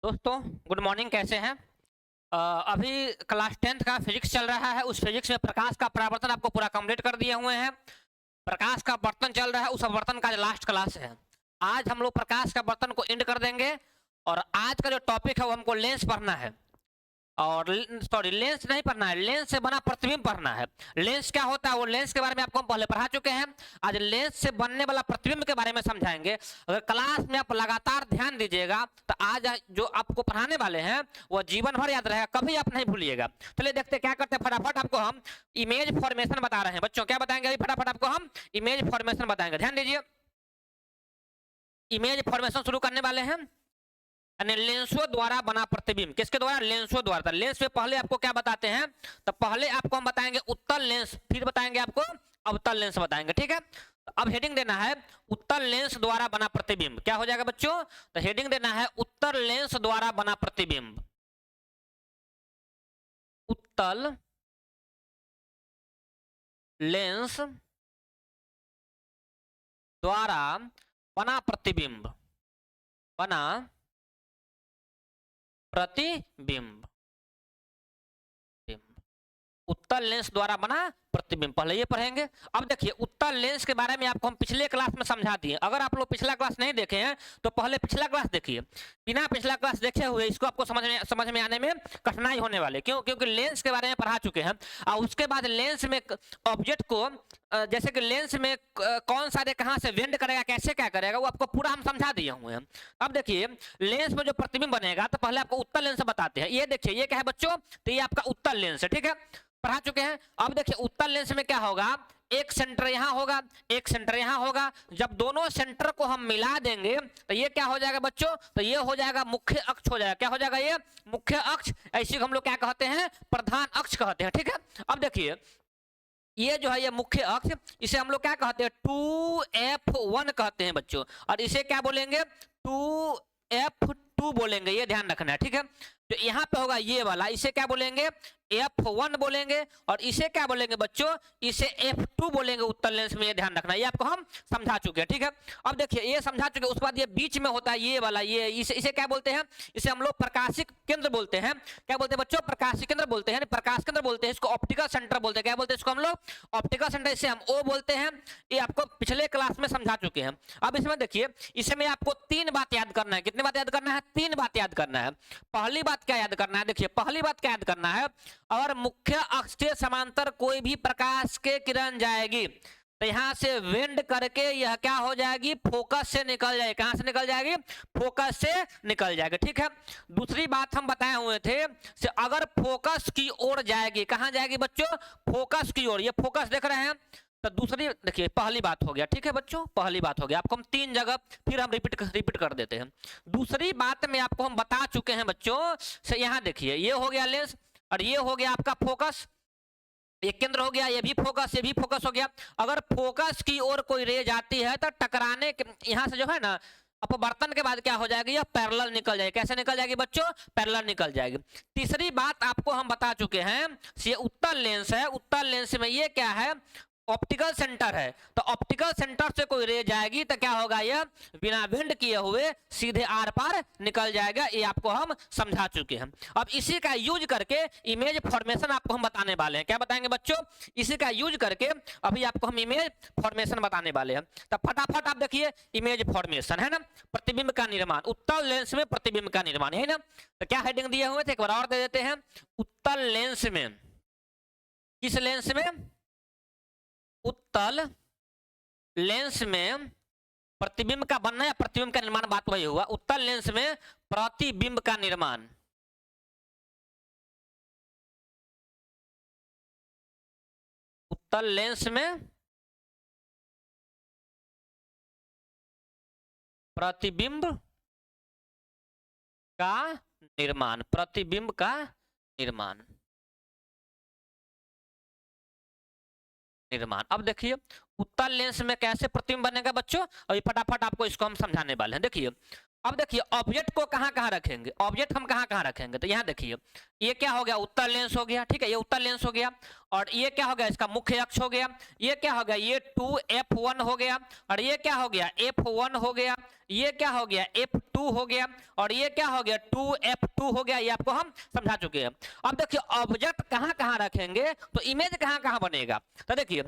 दोस्तों good morning, कैसे हैं? अभी क्लास 10th का फिजिक्स चल रहा है। उस फिजिक्स में प्रकाश का परावर्तन आपको पूरा कंप्लीट कर दिए हुए हैं। प्रकाश का वर्तन चल रहा है, उस वर्तन का लास्ट क्लास है। आज हम लोग प्रकाश का वर्तन को एंड कर देंगे और आज का जो टॉपिक है वो हमको लेंस पढ़ना है। और सॉरी, लेंस नहीं पढ़ना है, लेंस से बना प्रतिबिंब पढ़ना है। लेंस क्या होता है वो लेंस के बारे में आपको हम पहले पढ़ा चुके हैं। आज लेंस से बनने वाला प्रतिबिंब के बारे में समझाएंगे। अगर क्लास में आप लगातार ध्यान दीजिएगा तो आज जो आपको पढ़ाने वाले हैं वो जीवन भर याद रहेगा, कभी आप नहीं भूलिएगा। चलिए देखते क्या करते हैं। फटाफट आपको हम इमेज फॉर्मेशन बता रहे हैं बच्चों। क्या बताएंगे अभी? फटाफट आपको हम इमेज फॉर्मेशन बताएंगे, ध्यान दीजिए। इमेज फॉर्मेशन शुरू करने वाले हैं। लेंसों द्वारा बना प्रतिबिंब, किसके द्वारा? लेंसों द्वारा। लेंस में पहले आपको क्या बताते हैं? तो पहले आपको हम बताएंगे उत्तल लेंस, फिर बताएंगे आपको अवतल लेंस बताएंगे, ठीक है। तो अब हेडिंग देना है उत्तल लेंस द्वारा बना प्रतिबिंब। क्या हो जाएगा बच्चों? तो हेडिंग देना है उत्तल लेंस द्वारा बना प्रतिबिंब। उत्तल लेंस द्वारा बना प्रतिबिंब, बना प्रतिबिंब। उत्तल लेंस द्वारा बना प्रतिबिंब, पहले ये पढ़ेंगे। अब देखिए उत्तल लेंस के बारे में आपको हम पिछले क्लास में समझा दिए। अगर आप लोग पिछला क्लास नहीं देखे हैं तो पहले पिछला क्लास देखिए। बिना पिछला क्लास देखे हुए इसको आपको समझ में आने में कठिनाई होने वाले, क्यों? क्योंकि लेंस के बारे में पढ़ा चुके हैं। और उसके बाद लेंस में ऑब्जेक्ट को जैसे कि लेंस में कौन सा रे कहाँ से वेंड करेगा, कैसे क्या करेगा, वो आपको पूरा हम समझा दिए हुए हैं। अब देखिए लेंस में जो प्रतिबिंब बनेगा तो पहले आपको उत्तल लेंस बताते हैं। ये देखिए ये क्या है बच्चों? तो ये आपका उत्तल लेंस है, ठीक है, पढ़ा चुके हैं। अब देखिए उत्तल लेंस में क्या होगा? एक सेंटर यहां होगा, एक सेंटर यहां होगा। जब दोनों सेंटर को हम मिला देंगे तो ये क्या हो जाएगा बच्चों? तो ये हो जाएगा मुख्य अक्ष हो जाएगा। क्या हो जाएगा? ये मुख्य अक्ष। ऐसे हम लोग क्या कहते हैं? प्रधान अक्ष कहते हैं, ठीक है। अब देखिए ये जो है ये मुख्य अक्ष, इसे हम लोग क्या कहते हैं? 2f1 कहते हैं बच्चों। और इसे क्या बोलेंगे? 2f2 बोलेंगे, ये ध्यान रखना है, ठीक है। तो यहाँ पे होगा ये वाला, इसे क्या बोलेंगे? f1 बोलेंगे। और इसे क्या बोलेंगे बच्चों? इसे f2 बोलेंगे उत्तल लेंस में, ये ध्यान रखना। ये आपको हम समझा चुके हैं, ठीक है। अब देखिए ये समझा चुके हैं। उसके बाद ये बीच में होता है ये वाला, ये इसे क्या बोलते हैं? इसे हम लोग प्रकाशिक केंद्र बोलते हैं। क्या बोलते हैं बच्चों? प्रकाशिक केंद्र बोलते हैं, प्रकाश केंद्र बोलते हैं। इसको ऑप्टिकल सेंटर बोलते हैं। क्या बोलते हैं इसको हम लोग? ऑप्टिकल सेंटर, इसे हम ओ बोलते हैं। ये आपको पिछले क्लास में समझा चुके हैं। अब इसमें देखिए इसमें आपको तीन बात याद करना है। कितनी बात याद करना है? तीन बात याद करना है। पहली बात क्या याद करना है? देखिए पहली बात क्या याद करना है? और मुख्य अक्ष के समांतर कोई भी प्रकाश के किरण जाएगी तो यहां से वेंड करके यह क्या हो जाएगी? फोकस से निकल जाएगी। कहां से निकल जाएगी? फोकस से निकल जाएगी, ठीक है। दूसरी बात हम बताए हुए थे से अगर फोकस की ओर जाएगी, कहां जाएगी बच्चों? फोकस की ओर। ये फोकस देख रहे हैं। तो दूसरी देखिए पहली बात हो गया, ठीक है बच्चों, पहली बात हो गया। आपको हम तीन जगह फिर हम रिपीट कर देते हैं। दूसरी बात में आपको हम बता चुके हैं बच्चों से, यहां देखिए ये हो गया लेंस और ये हो गया आपका फोकस, ये केंद्र हो गया, ये भी फोकस, ये भी फोकस हो गया। अगर फोकस की ओर कोई रे जाती है तो टकराने यहां से जो है ना अपवर्तन के बाद क्या हो जाएगी? ये पैरेलल निकल जाएगी। कैसे निकल जाएगी बच्चों? पैरेलल निकल जाएगी। तीसरी बात आपको हम बता चुके हैं, ये उत्तल लेंस है। उत्तल लेंस में ये क्या है? ऑप्टिकल सेंटर है। तो ऑप्टिकल सेंटर से कोई रे जाएगी तो क्या होगा? यह बिना बेंड किए हुए सीधे आर पार निकल जाएगा। ये आपको हम समझा चुके हैं। अब इसी का यूज करके इमेज फॉर्मेशन आपको हम बताने वाले हैं। क्या बताएंगे बच्चों? इसी का यूज करके अभी आपको हम इमेज फॉर्मेशन बताने वाले हैं। तो फटाफट आप देखिए इमेज फॉर्मेशन है ना, प्रतिबिंब का निर्माण। उत्तल लेंस में प्रतिबिंब का निर्माण है ना। तो क्या हेडिंग दिए हुए थे? एक बार और दे देते हैं। उत्तल लेंस में, किस लेंस में? उत्तल लेंस में प्रतिबिंब का बनना या प्रतिबिंब का निर्माण, बात वही हुआ। उत्तल लेंस में प्रतिबिंब का निर्माण, उत्तल लेंस में प्रतिबिंब का निर्माण, प्रतिबिंब का निर्माण। अब देखिए उत्तल लेंस में कैसे प्रतिबिंब बनेगा बच्चों, अभी फटाफट आपको इसको हम समझाने वाले हैं। देखिए अब देखिए ऑब्जेक्ट को कहाँ कहाँ रखेंगे, ऑब्जेक्ट हम कहाँ कहाँ रखेंगे, तो यहाँ देखिए ये क्या हो गया, उत्तर लेंस हो गया, ठीक है, ये उत्तर लेंस हो गया। और ये क्या हो गया, इसका मुख्य अक्ष हो गया। ये क्या हो गया, ये 2f1 हो गया। और ये क्या हो गया, f1 हो गया। ये क्या हो गया, f2 हो गया। और ये क्या हो गया, 2f2 हो गया। ये आपको हम समझा चुके हैं। अब देखिए ऑब्जेक्ट कहाँ कहाँ रखेंगे तो इमेज कहाँ कहाँ बनेगा। तो देखिए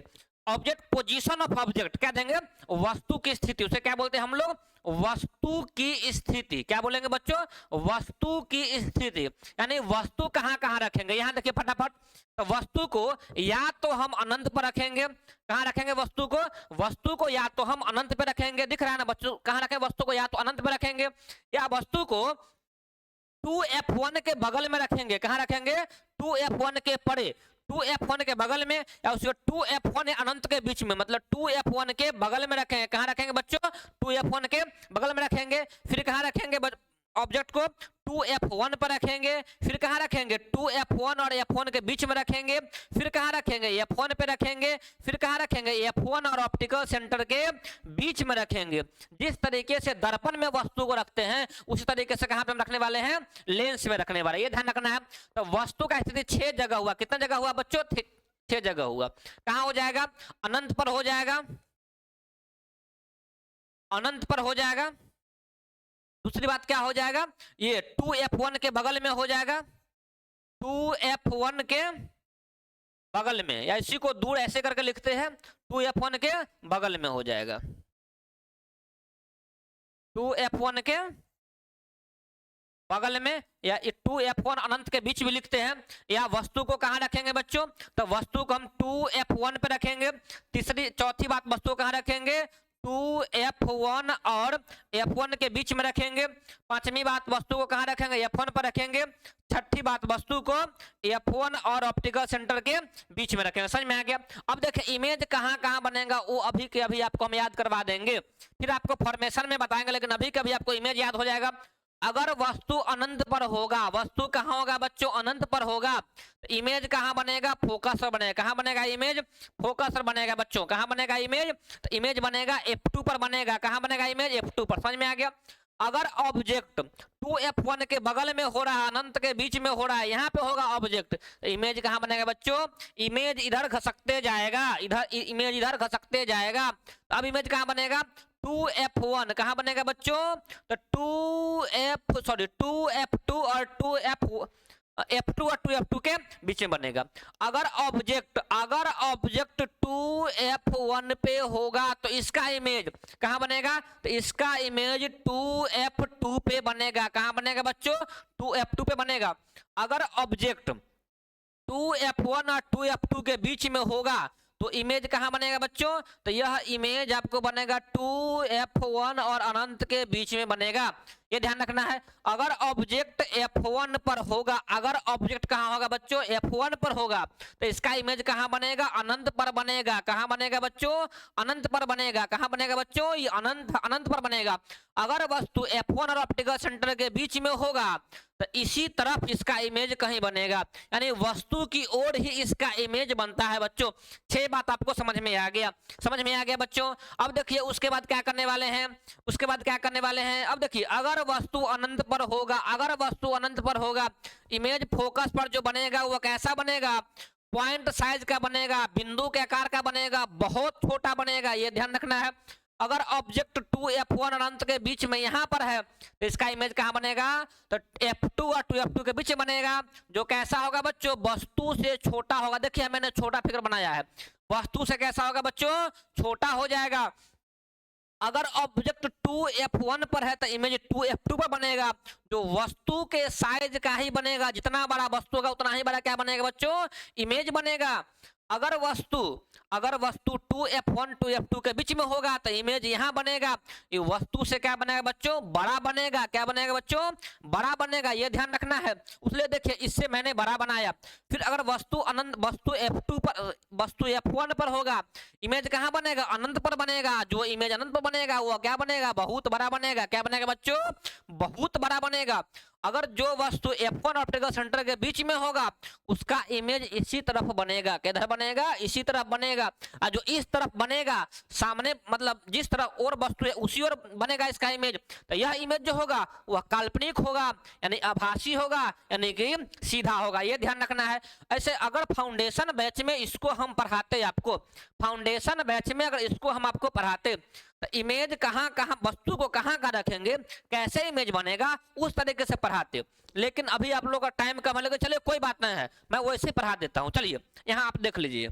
ऑब्जेक्ट, पोजीशन ऑफ ऑब्जेक्ट क्या देंगे, वस्तु की स्थिति, उसे क्या बोलते हैं हम लोग, वस्तु की स्थिति। क्या बोलेंगे बच्चों, वस्तु की स्थिति, यानी वस्तु कहाँ कहाँ रखेंगे। यहाँ देखिए फटाफट, तो वस्तु को या तो हम अनंत पर रखेंगे, कहाँ रखेंगे वस्तु को, वस्तु को या तो हम अनंत पे रखेंगे, दिख रहा है ना बच्चों, कहाँ रखेंगे वस्तु को, या तो अनंत पे रखेंगे, या वस्तु को 2f1 के बगल में रखेंगे, कहाँ रखेंगे, 2f1 के परे, 2f1 के बगल में, या उसके 2f1 अनंत के बीच में, मतलब 2f1 के बगल में रखेंगे। कहाँ रखेंगे बच्चों, 2f1 के बगल में रखेंगे। फिर कहाँ रखेंगे ऑब्जेक्ट को, 2f1 पर रखेंगे। फिर कहाँ रखेंगे, 2f1 और f1 के बीच में रखेंगे। फिर कहाँ रखेंगे, f1 पे रखेंगे। फिर कहाँ रखेंगे, f1 और ऑप्टिकल सेंटर के बीच में रखेंगे। जिस तरीके से दर्पण में वस्तु को रखते हैं उसी तरीके से कहाँ पे हम रखने वाले हैं, लेंस में रखने वाले, ये ध्यान रखना है। तो वस्तु का स्थिति 6 जगह हुआ, कितना जगह हुआ बच्चों, 6 जगह हुआ। कहाँ हो जाएगा, अनंत पर हो जाएगा, अनंत पर हो जाएगा। दूसरी बात क्या हो जाएगा, ये 2f1 के बगल में हो जाएगा, 2f1 के बगल में, या इसी को दूर ऐसे करके लिखते हैं, 2f1 के बगल में हो जाएगा, 2f1 के बगल में, या 2f1 अनंत के बीच भी लिखते हैं। या वस्तु को कहाँ रखेंगे बच्चों, तो वस्तु को हम 2f1 पे रखेंगे। चौथी बात, वस्तु को कहाँ रखेंगे, 2f1 और f1 के बीच में रखेंगे। पांचवी बात, वस्तु को कहाँ रखेंगे, f1 पर रखेंगे। छठी बात, वस्तु को f1 और ऑप्टिकल सेंटर के बीच में रखेंगे। समझ में आ गया। अब देखिए इमेज कहाँ कहाँ बनेगा वो अभी के अभी आपको हम याद करवा देंगे, फिर आपको फॉर्मेशन में बताएंगे, लेकिन अभी कभी आपको इमेज याद हो जाएगा। अगर वस्तु अनंत पर होगा, वस्तु कहाँ होगा बच्चों, अनंत पर होगा, तो इमेज कहाँ बनेगा, फोकस पर बनेगा। कहाँ बनेगा इमेज, फोकस पर बनेगा बच्चों। कहाँ बनेगा इमेज, तो इमेज बनेगा f2 पर बनेगा। कहाँ बनेगा इमेज, f2 पर। समझ में आ गया। अगर ऑब्जेक्ट 2f1 के बगल में हो रहा है, अनंत के बीच में हो रहा है, यहाँ पे होगा ऑब्जेक्ट, तो इमेज कहाँ बनेगा बच्चों, इमेज इधर खसकते जाएगा, इधर इमेज इधर खसकते जाएगा। तो अब इमेज कहाँ बनेगा, 2f1 कहाँ बनेगा बच्चों, तो 2f2 और 2f2 और 2f2 के बीच में बनेगा। अगर ऑब्जेक्ट 2f1 पे होगा तो इसका इमेज कहाँ बनेगा, तो इसका इमेज 2f2 पे बनेगा। कहाँ बनेगा बच्चों, 2f2 पे बनेगा। अगर ऑब्जेक्ट 2f1 और 2f2 के बीच में होगा तो इमेज कहाँ बनेगा बच्चों, तो यह इमेज आपको बनेगा 2f1 और अनंत के बीच में बनेगा। ये ध्यान रखना है। अगर ऑब्जेक्ट f1 पर होगा, अगर ऑब्जेक्ट कहाँ होगा बच्चों, f1 पर होगा, तो इसका इमेज कहाँ बनेगा, अनंत पर बनेगा। कहाँ बनेगा बच्चों, अनंत पर बनेगा। कहाँ बनेगा बच्चों, ये अनंत पर बनेगा। अगर वस्तु f1 और ऑप्टिकल सेंटर के बीच में होगा तो इसी तरफ इसका इमेज कहीं बनेगा, यानी वस्तु की ओर ही इसका इमेज बनता है बच्चों। 6 बात आपको समझ में आ गया, समझ में आ गया बच्चों। अब देखिए उसके बाद क्या करने वाले हैं, उसके बाद क्या करने वाले हैं। अब देखिए अगर वस्तु अनंत पर होगा, अगर वस्तु अनंत पर होगा, इमेज फोकस पर जो बनेगा वो कैसा बनेगा, पॉइंट साइज का बनेगा, बिंदु के आकार का बनेगा, बहुत छोटा बनेगा। ये ध्यान रखना है। अगर ऑब्जेक्ट 2f1 अनंत के बीच में यहाँ पर है तो इसका इमेज कहाँ बनेगा, तो f2 और 2f2 के बीच बनेगा, जो कैसा होगा बच्चों, वस्तु से छोटा होगा। देखिए मैंने छोटा फिगर बनाया है, वस्तु से कैसा होगा बच्चों, छोटा हो जाएगा। अगर ऑब्जेक्ट 2f1 पर है तो इमेज 2f2 पर बनेगा, जो वस्तु के साइज का ही बनेगा। जितना बड़ा वस्तु होगा उतना ही बड़ा क्या बनेगा बच्चों, इमेज बनेगा। अगर वस्तु 2f1 2f2 के बीच में होगा तो इमेज यहाँ बनेगा, ये वस्तु से क्या बनेगा बच्चों, बड़ा बनेगा। क्या बनेगा बच्चों, बड़ा बनेगा। ये ध्यान रखना है। उसलिए देखिए इससे मैंने बड़ा बनाया। फिर अगर वस्तु f1 पर होगा, इमेज कहाँ बनेगा, अनंत पर बनेगा। जो इमेज अनंत पर बनेगा वो क्या बनेगा, बहुत बड़ा बनेगा। क्या बनेगा बच्चों, बहुत बड़ा बनेगा। अगर जो वस्तु F1 ऑप्टिकल सेंटर के बीच में होगा उसका इमेज इसी तरफ बनेगा, किधर बनेगा, इसी तरफ बनेगा। और जो इस तरफ बनेगा सामने, मतलब जिस तरफ और वस्तु है उसी ओर बनेगा इसका इमेज। तो यह इमेज जो होगा वह काल्पनिक होगा, यानी आभासी होगा, यानी कि सीधा होगा, ये ध्यान रखना है। ऐसे अगर फाउंडेशन बैच में इसको हम पढ़ाते, आपको फाउंडेशन बैच में अगर इसको हम आपको पढ़ाते तो इमेज कहाँ कहाँ, वस्तु को कहाँ कहाँ रखेंगे, कैसे इमेज बनेगा, उस तरीके से पढ़ाते। लेकिन अभी आप लोग का टाइम कम है, चलिए कोई बात नहीं है, मैं वैसे पढ़ा देता हूँ। चलिए यहाँ आप देख लीजिए,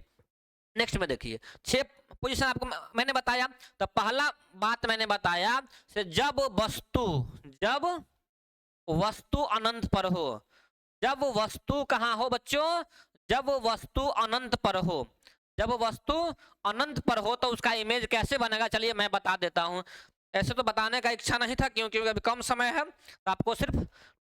नेक्स्ट में देखिए 6 पोजीशन आपको मैंने बताया। तो पहला बात मैंने बताया से जब वस्तु अनंत पर हो, जब वस्तु कहाँ हो बच्चों, जब वस्तु अनंत पर हो, जब वस्तु अनंत पर हो तो उसका इमेज कैसे बनेगा, चलिए मैं बता देता हूं। ऐसे तो बताने का इच्छा नहीं था क्योंकि अभी कम समय है, तो आपको सिर्फ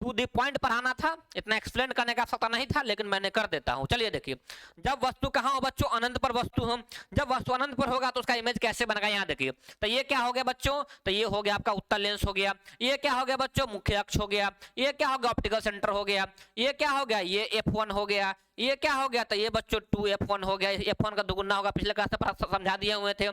टू द पॉइंट पढ़ाना था, इतना एक्सप्लेन करने का आवश्यकता नहीं था, लेकिन मैंने कर देता हूं। चलिए देखिए, जब वस्तु कहाँ हो बच्चों, अनंत पर वस्तु हो, जब वस्तु अनंत पर होगा तो उसका इमेज कैसे बनेगा, यहाँ देखिए। तो ये क्या हो गया बच्चों, तो ये हो गया आपका उत्तल लेंस हो गया, ये क्या हो गया बच्चों, मुख्य अक्ष हो गया, ये क्या हो गया, ऑप्टिकल सेंटर हो गया, ये क्या हो गया, ये F1 हो गया, ये क्या हो गया, तो ये बच्चों 2F1 हो गया, F1 का दुगुना होगा, पिछले क्लास में समझा दिए हुए थे।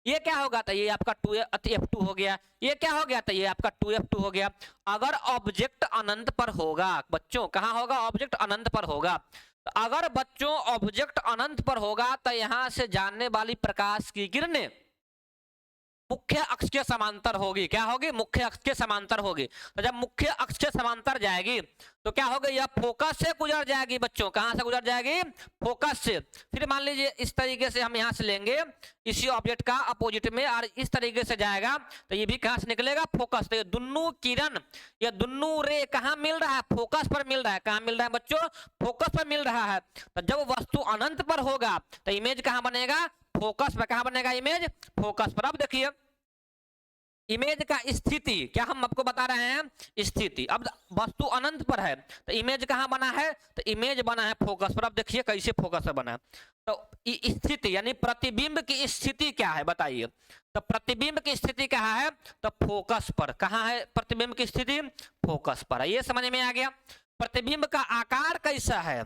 ये क्या होगा, तो ये आपका 2F2 हो गया, ये क्या हो गया, तो ये आपका 2F2 हो गया। अगर ऑब्जेक्ट अनंत पर होगा बच्चों, कहाँ होगा, ऑब्जेक्ट अनंत पर होगा, तो अगर बच्चों ऑब्जेक्ट अनंत पर होगा तो यहां से जाने वाली प्रकाश की किरणें मुख्य अक्ष के समांतर होगी। क्या होगी, मुख्य अक्ष के समांतर होगी। तो जब मुख्य अक्ष के समांतर जाएगी तो क्या होगा, यह फोकस से गुजर जाएगी बच्चों, कहां से गुजर जाएगी, फोकस से। फिर मान लीजिए इस तरीके से हम यहां से लेंगे इसी ऑब्जेक्ट का अपोजिट में, और इस तरीके से जाएगा तो ये भी कहां से निकलेगा, फोकस। तो ये दोनों किरण, ये दोनों रे कहां मिल रहा है, फोकस पर मिल रहा है। कहां मिल रहा है बच्चों, फोकस पर मिल रहा है। तो जब वस्तु अनंत पर होगा तो इमेज कहां बनेगा, फोकस पर। कहां बनेगा इमेज, फोकस पर। अब देखिए इमेज का स्थिति, क्या हम आपको बता रहे हैं, स्थिति। अब वस्तु अनंत पर है तो इमेज कहां बना है, तो इमेज बना है फोकस पर। अब देखिए कैसे फोकस पर बना है। तो स्थिति यानी प्रतिबिंब की स्थिति क्या है बताइए, तो प्रतिबिंब की स्थिति कहाँ है, तो फोकस पर। कहाँ है प्रतिबिंब की स्थिति, फोकस पर है। ये समझ में आ गया। प्रतिबिंब का आकार कैसा है,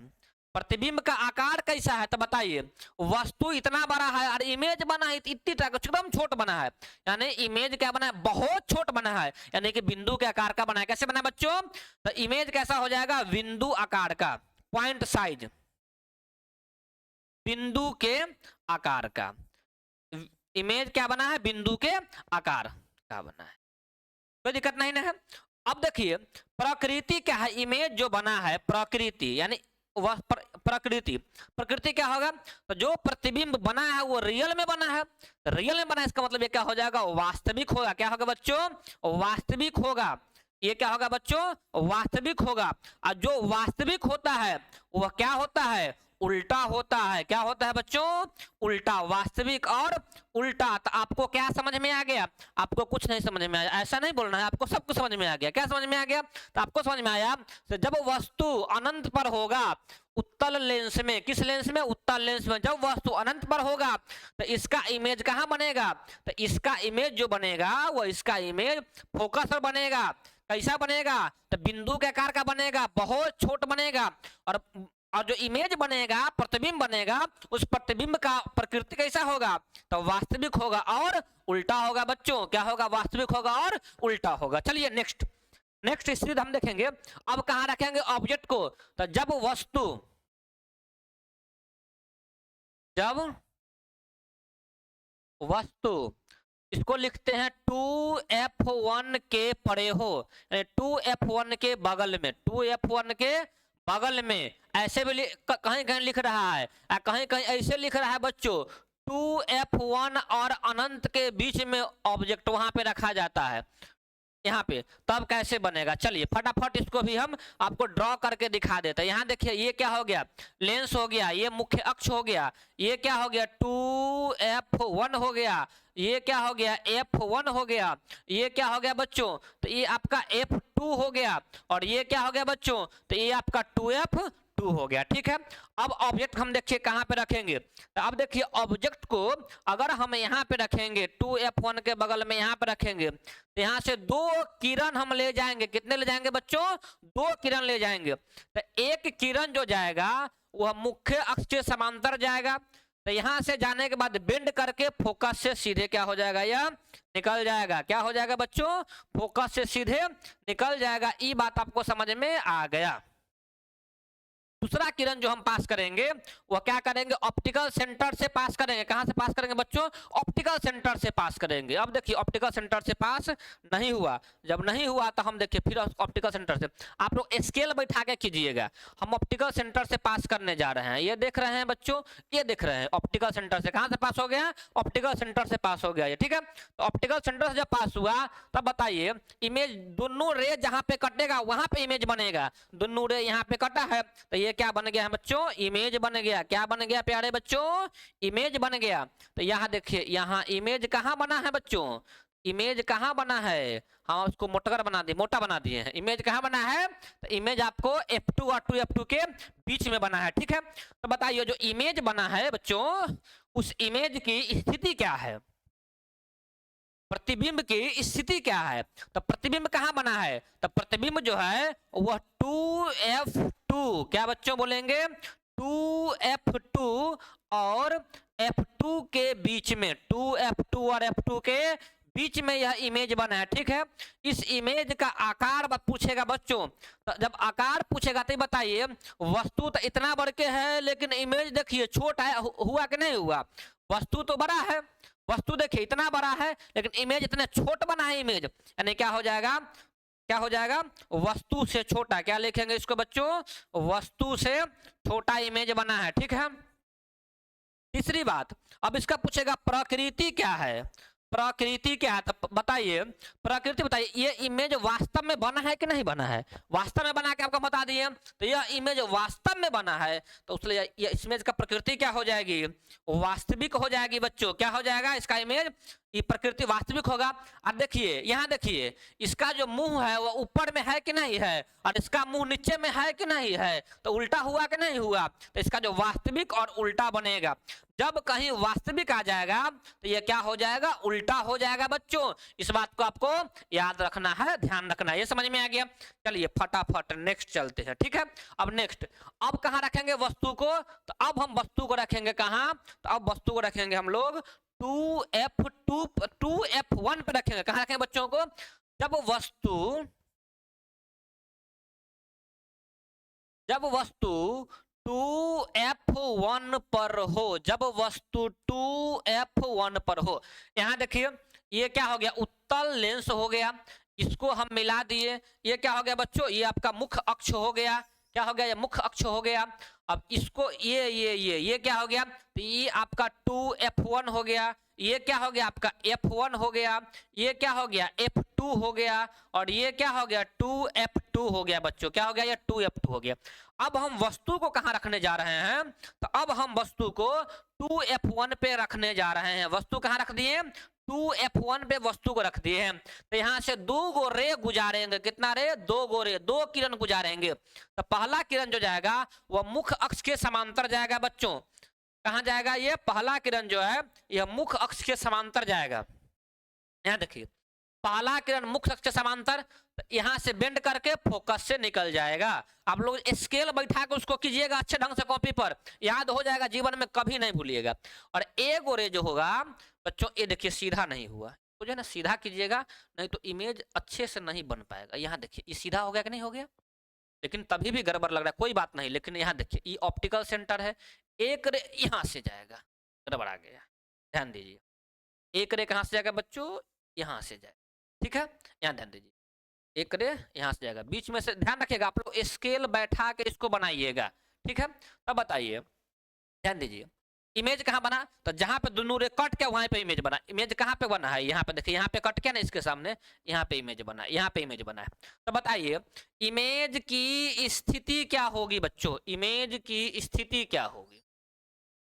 प्रतिबिंब का आकार कैसा है, तो बताइए। वस्तु इतना बड़ा है और इमेज बना है इतनी एकदम छोट बना है, यानी इमेज क्या बना है, बहुत छोट बना है, यानी कि बिंदु के आकार का बना है। कैसे बना है बच्चों, तो इमेज कैसा हो जाएगा, बिंदु आकार का, पॉइंट साइज, बिंदु के आकार का। इमेज क्या बना है, बिंदु के आकार का बना है, कोई दिक्कत नहीं ना है। अब देखिए प्रकृति क्या है, इमेज जो बना है प्रकृति, यानी वह प्रकृति, प्रकृति क्या होगा, तो जो प्रतिबिंब बना है वो रियल में बना है। रियल में बना है इसका मतलब ये क्या हो जाएगा, वास्तविक होगा। क्या होगा बच्चों, वास्तविक होगा। ये क्या होगा बच्चों, वास्तविक होगा। और जो वास्तविक होता है वह क्या होता है, उल्टा होता है। क्या होता है बच्चों, उल्टा। वास्तविक और उल्टा। तो आपको क्या समझ में आ गया, आपको कुछ नहीं समझ में आया, ऐसा नहीं बोलना है, आपको सब कुछ समझ में आ गया। क्या समझ में आ गया, तो आपको समझ में आया तो जब वस्तु अनंत पर होगा उत्तल लेंस में, किस लेंस में, उत्तल लेंस में, जब वस्तु अनंत पर होगा तो इसका इमेज कहाँ बनेगा, तो इसका इमेज जो बनेगा वो इसका इमेज फोकस पर बनेगा। कैसा बनेगा, तो बिंदु के आकार का बनेगा, बहुत छोट बनेगा। और जो इमेज बनेगा, प्रतिबिंब बनेगा, उस प्रतिबिंब का प्रकृति कैसा होगा, तो वास्तविक होगा और उल्टा होगा बच्चों। क्या होगा, वास्तविक होगा और उल्टा होगा। चलिए नेक्स्ट स्थिति हम देखेंगे। अब कहां रखेंगे ऑब्जेक्ट को, तो जब वस्तु इसको लिखते हैं 2F1 के पड़े हो, 2F1 के बगल में, 2F1 के बगल में। ऐसे भी कहीं कहीं लिख रहा है, कहीं कहीं ऐसे लिख रहा है बच्चों, 2F1 और अनंत के बीच में ऑब्जेक्ट वहां पे रखा जाता है यहाँ पे। तब कैसे बनेगा, चलिए फटाफट इसको भी हम आपको ड्रॉ करके दिखा देते हैं। यहाँ देखिए ये क्या हो गया, लेंस हो गया, ये मुख्य अक्ष हो गया, ये क्या हो गया 2F1 हो गया, ये क्या हो गया F1 हो गया, ये क्या हो गया बच्चों, तो ये आपका F2 हो गया, और ये क्या हो गया बच्चों, तो ये आपका 2F2 F2 हो गया, ठीक है। अब ऑब्जेक्ट हम देखिए कहाँ पे रखेंगे, तो अब देखिए ऑब्जेक्ट को अगर हम यहाँ पे रखेंगे 2F1 के बगल में यहाँ पे रखेंगे, तो यहाँ से 2 किरण हम ले जाएंगे। कितने ले जाएंगे बच्चों? 2 किरण ले जाएंगे। तो एक किरण जो जाएगा वह मुख्य अक्ष के समांतर जाएगा, तो यहां से जाने के बाद बेंड करके फोकस से सीधे क्या हो जाएगा, यह निकल जाएगा। क्या हो जाएगा बच्चों? फोकस से सीधे निकल जाएगा। ये बात आपको समझ में आ गया। दूसरा किरण जो हम पास करेंगे वह क्या करेंगे, ऑप्टिकल सेंटर से पास करेंगे। कहां से पास करेंगे बच्चों? ऑप्टिकल सेंटर से पास करेंगे। अब देखिए ऑप्टिकल सेंटर से पास नहीं हुआ, जब नहीं हुआ तो हम देखिए फिर ऑप्टिकल सेंटर से, आप लोग स्केल बैठा के कीजिएगा। हम ऑप्टिकल सेंटर से पास करने जा रहे हैं, ये देख रहे हैं बच्चों, ये देख रहे हैं ऑप्टिकल सेंटर से। कहां से पास हो गया? ऑप्टिकल सेंटर से पास हो गया ये, ठीक है। तो ऑप्टिकल सेंटर से जब पास हुआ तब बताइए इमेज, दोनों रे जहां पे कटेगा वहां पे इमेज बनेगा। दोनों रे यहाँ पे कटा है तो ये क्या बन गया है बच्चों? इमेज बन गया। क्या बन गया प्यारे बच्चों? इमेज बन गया। तो यहाँ देखिए, यहाँ इमेज कहाँ बना है बच्चों? इमेज कहाँ बना है? हम उसको मोटगर बना दिए, मोटा बना दिए हैं। इमेज कहाँ बना है? तो इमेज आपको F2 और 2F2 के बीच में बना है, ठीक है। तो बताइए जो इमेज बना है बच्चों, उस इमेज की स्थिति क्या है? प्रतिबिंब की स्थिति क्या है? तो प्रतिबिंब कहाँ बना है? तो प्रतिबिंब जो है वह 2F2, क्या बच्चों बोलेंगे? 2F2 और F2 के बीच में, 2F2 और F2 के बीच में यह इमेज बना है, ठीक है। इस इमेज का आकार पूछेगा बच्चों, तो जब आकार पूछेगा तो बताइए, वस्तु तो इतना बड़ के है लेकिन इमेज देखिए छोटा है, हुआ कि नहीं हुआ? वस्तु तो बड़ा है, वस्तु देखिए इतना बड़ा है लेकिन इमेज इतना छोटा बना है। इमेज यानी क्या हो जाएगा? क्या हो जाएगा? वस्तु से छोटा। क्या लिखेंगे इसको बच्चों? वस्तु से छोटा इमेज बना है, ठीक है। तीसरी बात, अब इसका पूछेगा प्रकृति क्या है? प्रकृति क्या है? तो बताइए प्रकृति, बताइए ये इमेज वास्तव में बना है कि नहीं बना है? वास्तव में बना के आपको बता दिए, तो यह इमेज वास्तव में बना है, तो इसलिए ये इस इमेज का प्रकृति क्या हो जाएगी? वास्तविक हो जाएगी बच्चों। क्या हो जाएगा इसका इमेज? ये प्रकृति वास्तविक होगा। अब देखिए यहाँ देखिए, इसका जो मुंह है वो ऊपर में है कि नहीं है, और इसका मुंह नीचे में है कि नहीं है, तो उल्टा हुआ कि नहीं हुआ? तो इसका जो वास्तविक और उल्टा बनेगा। जब कहीं वास्तविक आ जाएगा तो ये क्या हो जाएगा? उल्टा हो जाएगा बच्चों। इस बात को आपको याद रखना है, ध्यान रखना है। ये समझ में आ गया? चलिए फटाफट नेक्स्ट चलते हैं, ठीक है। अब नेक्स्ट, अब कहाँ रखेंगे वस्तु को? तो अब हम वस्तु को रखेंगे कहाँ? तो अब वस्तु को रखेंगे हम लोग 2F1 पे रखेंगे। कहाँ रखेंगे बच्चों को? जब वस्तु 2F1 पर हो, जब वस्तु 2F1 पर हो। यहाँ देखिए ये क्या हो गया? उत्तल लेंस हो गया, इसको हम मिला दिए। ये क्या हो गया बच्चों? ये आपका मुख्य अक्ष हो गया। क्या हो गया? ये मुख्य अक्ष हो गया। अब इसको ये क्या हो गया? तो ये आपका 2F1 हो गया। ये क्या हो गया? आपका F1 हो गया। ये क्या हो गया? F2 हो गया। और ये क्या हो गया? 2F2 हो गया बच्चों। क्या हो गया? ये 2F2 हो गया। अब हम वस्तु को कहाँ रखने जा रहे हैं? तो अब हम वस्तु को 2F1 पे रखने जा रहे हैं। वस्तु कहाँ रख दिए? 2F1 पे वस्तु को रख दिए हैं। तो यहाँ से 2 गो रे गुजारेंगे। कितना रे? 2 गो रे, 2 किरण गुजारेंगे। तो पहला किरण जो जाएगा वह मुख्य अक्ष के समांतर जाएगा बच्चों। कहाँ जाएगा? ये पहला किरण जो है यह मुख्य अक्ष के समांतर जाएगा। यहाँ देखिए पहला किरण मुख्य अक्ष के समांतर, यहां से बेंड करके फोकस से निकल जाएगा। आप लोग स्केल बैठा के उसको कीजिएगा अच्छे ढंग से कॉपी पर, याद हो जाएगा, जीवन में कभी नहीं भूलिएगा। और एक और जो होगा बच्चों, ये देखिए सीधा नहीं हुआ, तो जो है ना सीधा कीजिएगा, नहीं तो इमेज अच्छे से नहीं बन पाएगा। यहाँ देखिए ये सीधा हो गया कि नहीं हो गया? लेकिन तभी भी गड़बड़ लग रहा है, कोई बात नहीं। लेकिन यहाँ देखिए ये ऑप्टिकल सेंटर है, एक रे यहाँ से जाएगा, गड़बड़ आ गया, ध्यान दीजिए। एक रे कहाँ से जाएगा बच्चों? यहाँ से जाएगा, ठीक है। यहाँ ध्यान दीजिए, एक रे यहाँ से जाएगा, बीच में से ध्यान रखिएगा। आप लोग स्केल बैठा के इसको बनाइएगा, ठीक है। तब बताइए, ध्यान दीजिए, इमेज कहाँ बना? तो जहां पे दोनों रे कट के वहां पे इमेज बना। इमेज कहाँ पे बना है? यहाँ पे देखिए, यहाँ पे कट के ना इसके सामने, यहाँ पे इमेज बना है, यहाँ पे इमेज बना है। तो बताइए इमेज की स्थिति क्या होगी बच्चों? इमेज की स्थिति क्या होगी?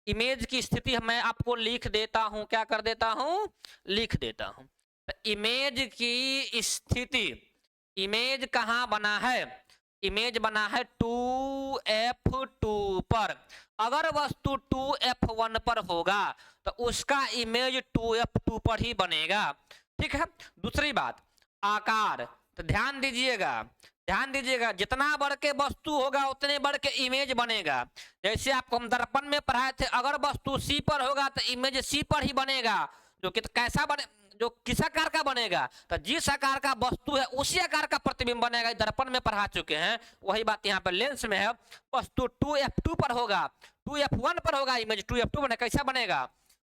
इमेज की स्थिति मैं आपको लिख देता हूं, क्या कर देता हूं? लिख देता हूं। तो इमेज की स्थिति, इमेज कहां बना है? इमेज बना है 2F2 पर। अगर वस्तु 2F1 पर होगा तो उसका इमेज 2F2 पर ही बनेगा। ठीक है। दूसरी बात, आकार। तो ध्यान दीजिएगा, जितना बढ़ के वस्तु होगा उतने बढ़ के इमेज बनेगा। जैसे आपको हम दर्पण में पढ़ाए थे, अगर वस्तु सी पर होगा तो इमेज सी पर ही बनेगा। जो कि कैसा बने, जो किस आकार का बनेगा, तो जिस आकार का वस्तु है उसी आकार का प्रतिबिंब बनेगा। दर्पण में पढ़ा चुके हैं, वही बात यहाँ पर लेंस में है। वस्तु 2F2 पर होगा, 2F1 पर होगा, इमेज 2F2 बनेगा। कैसा बनेगा?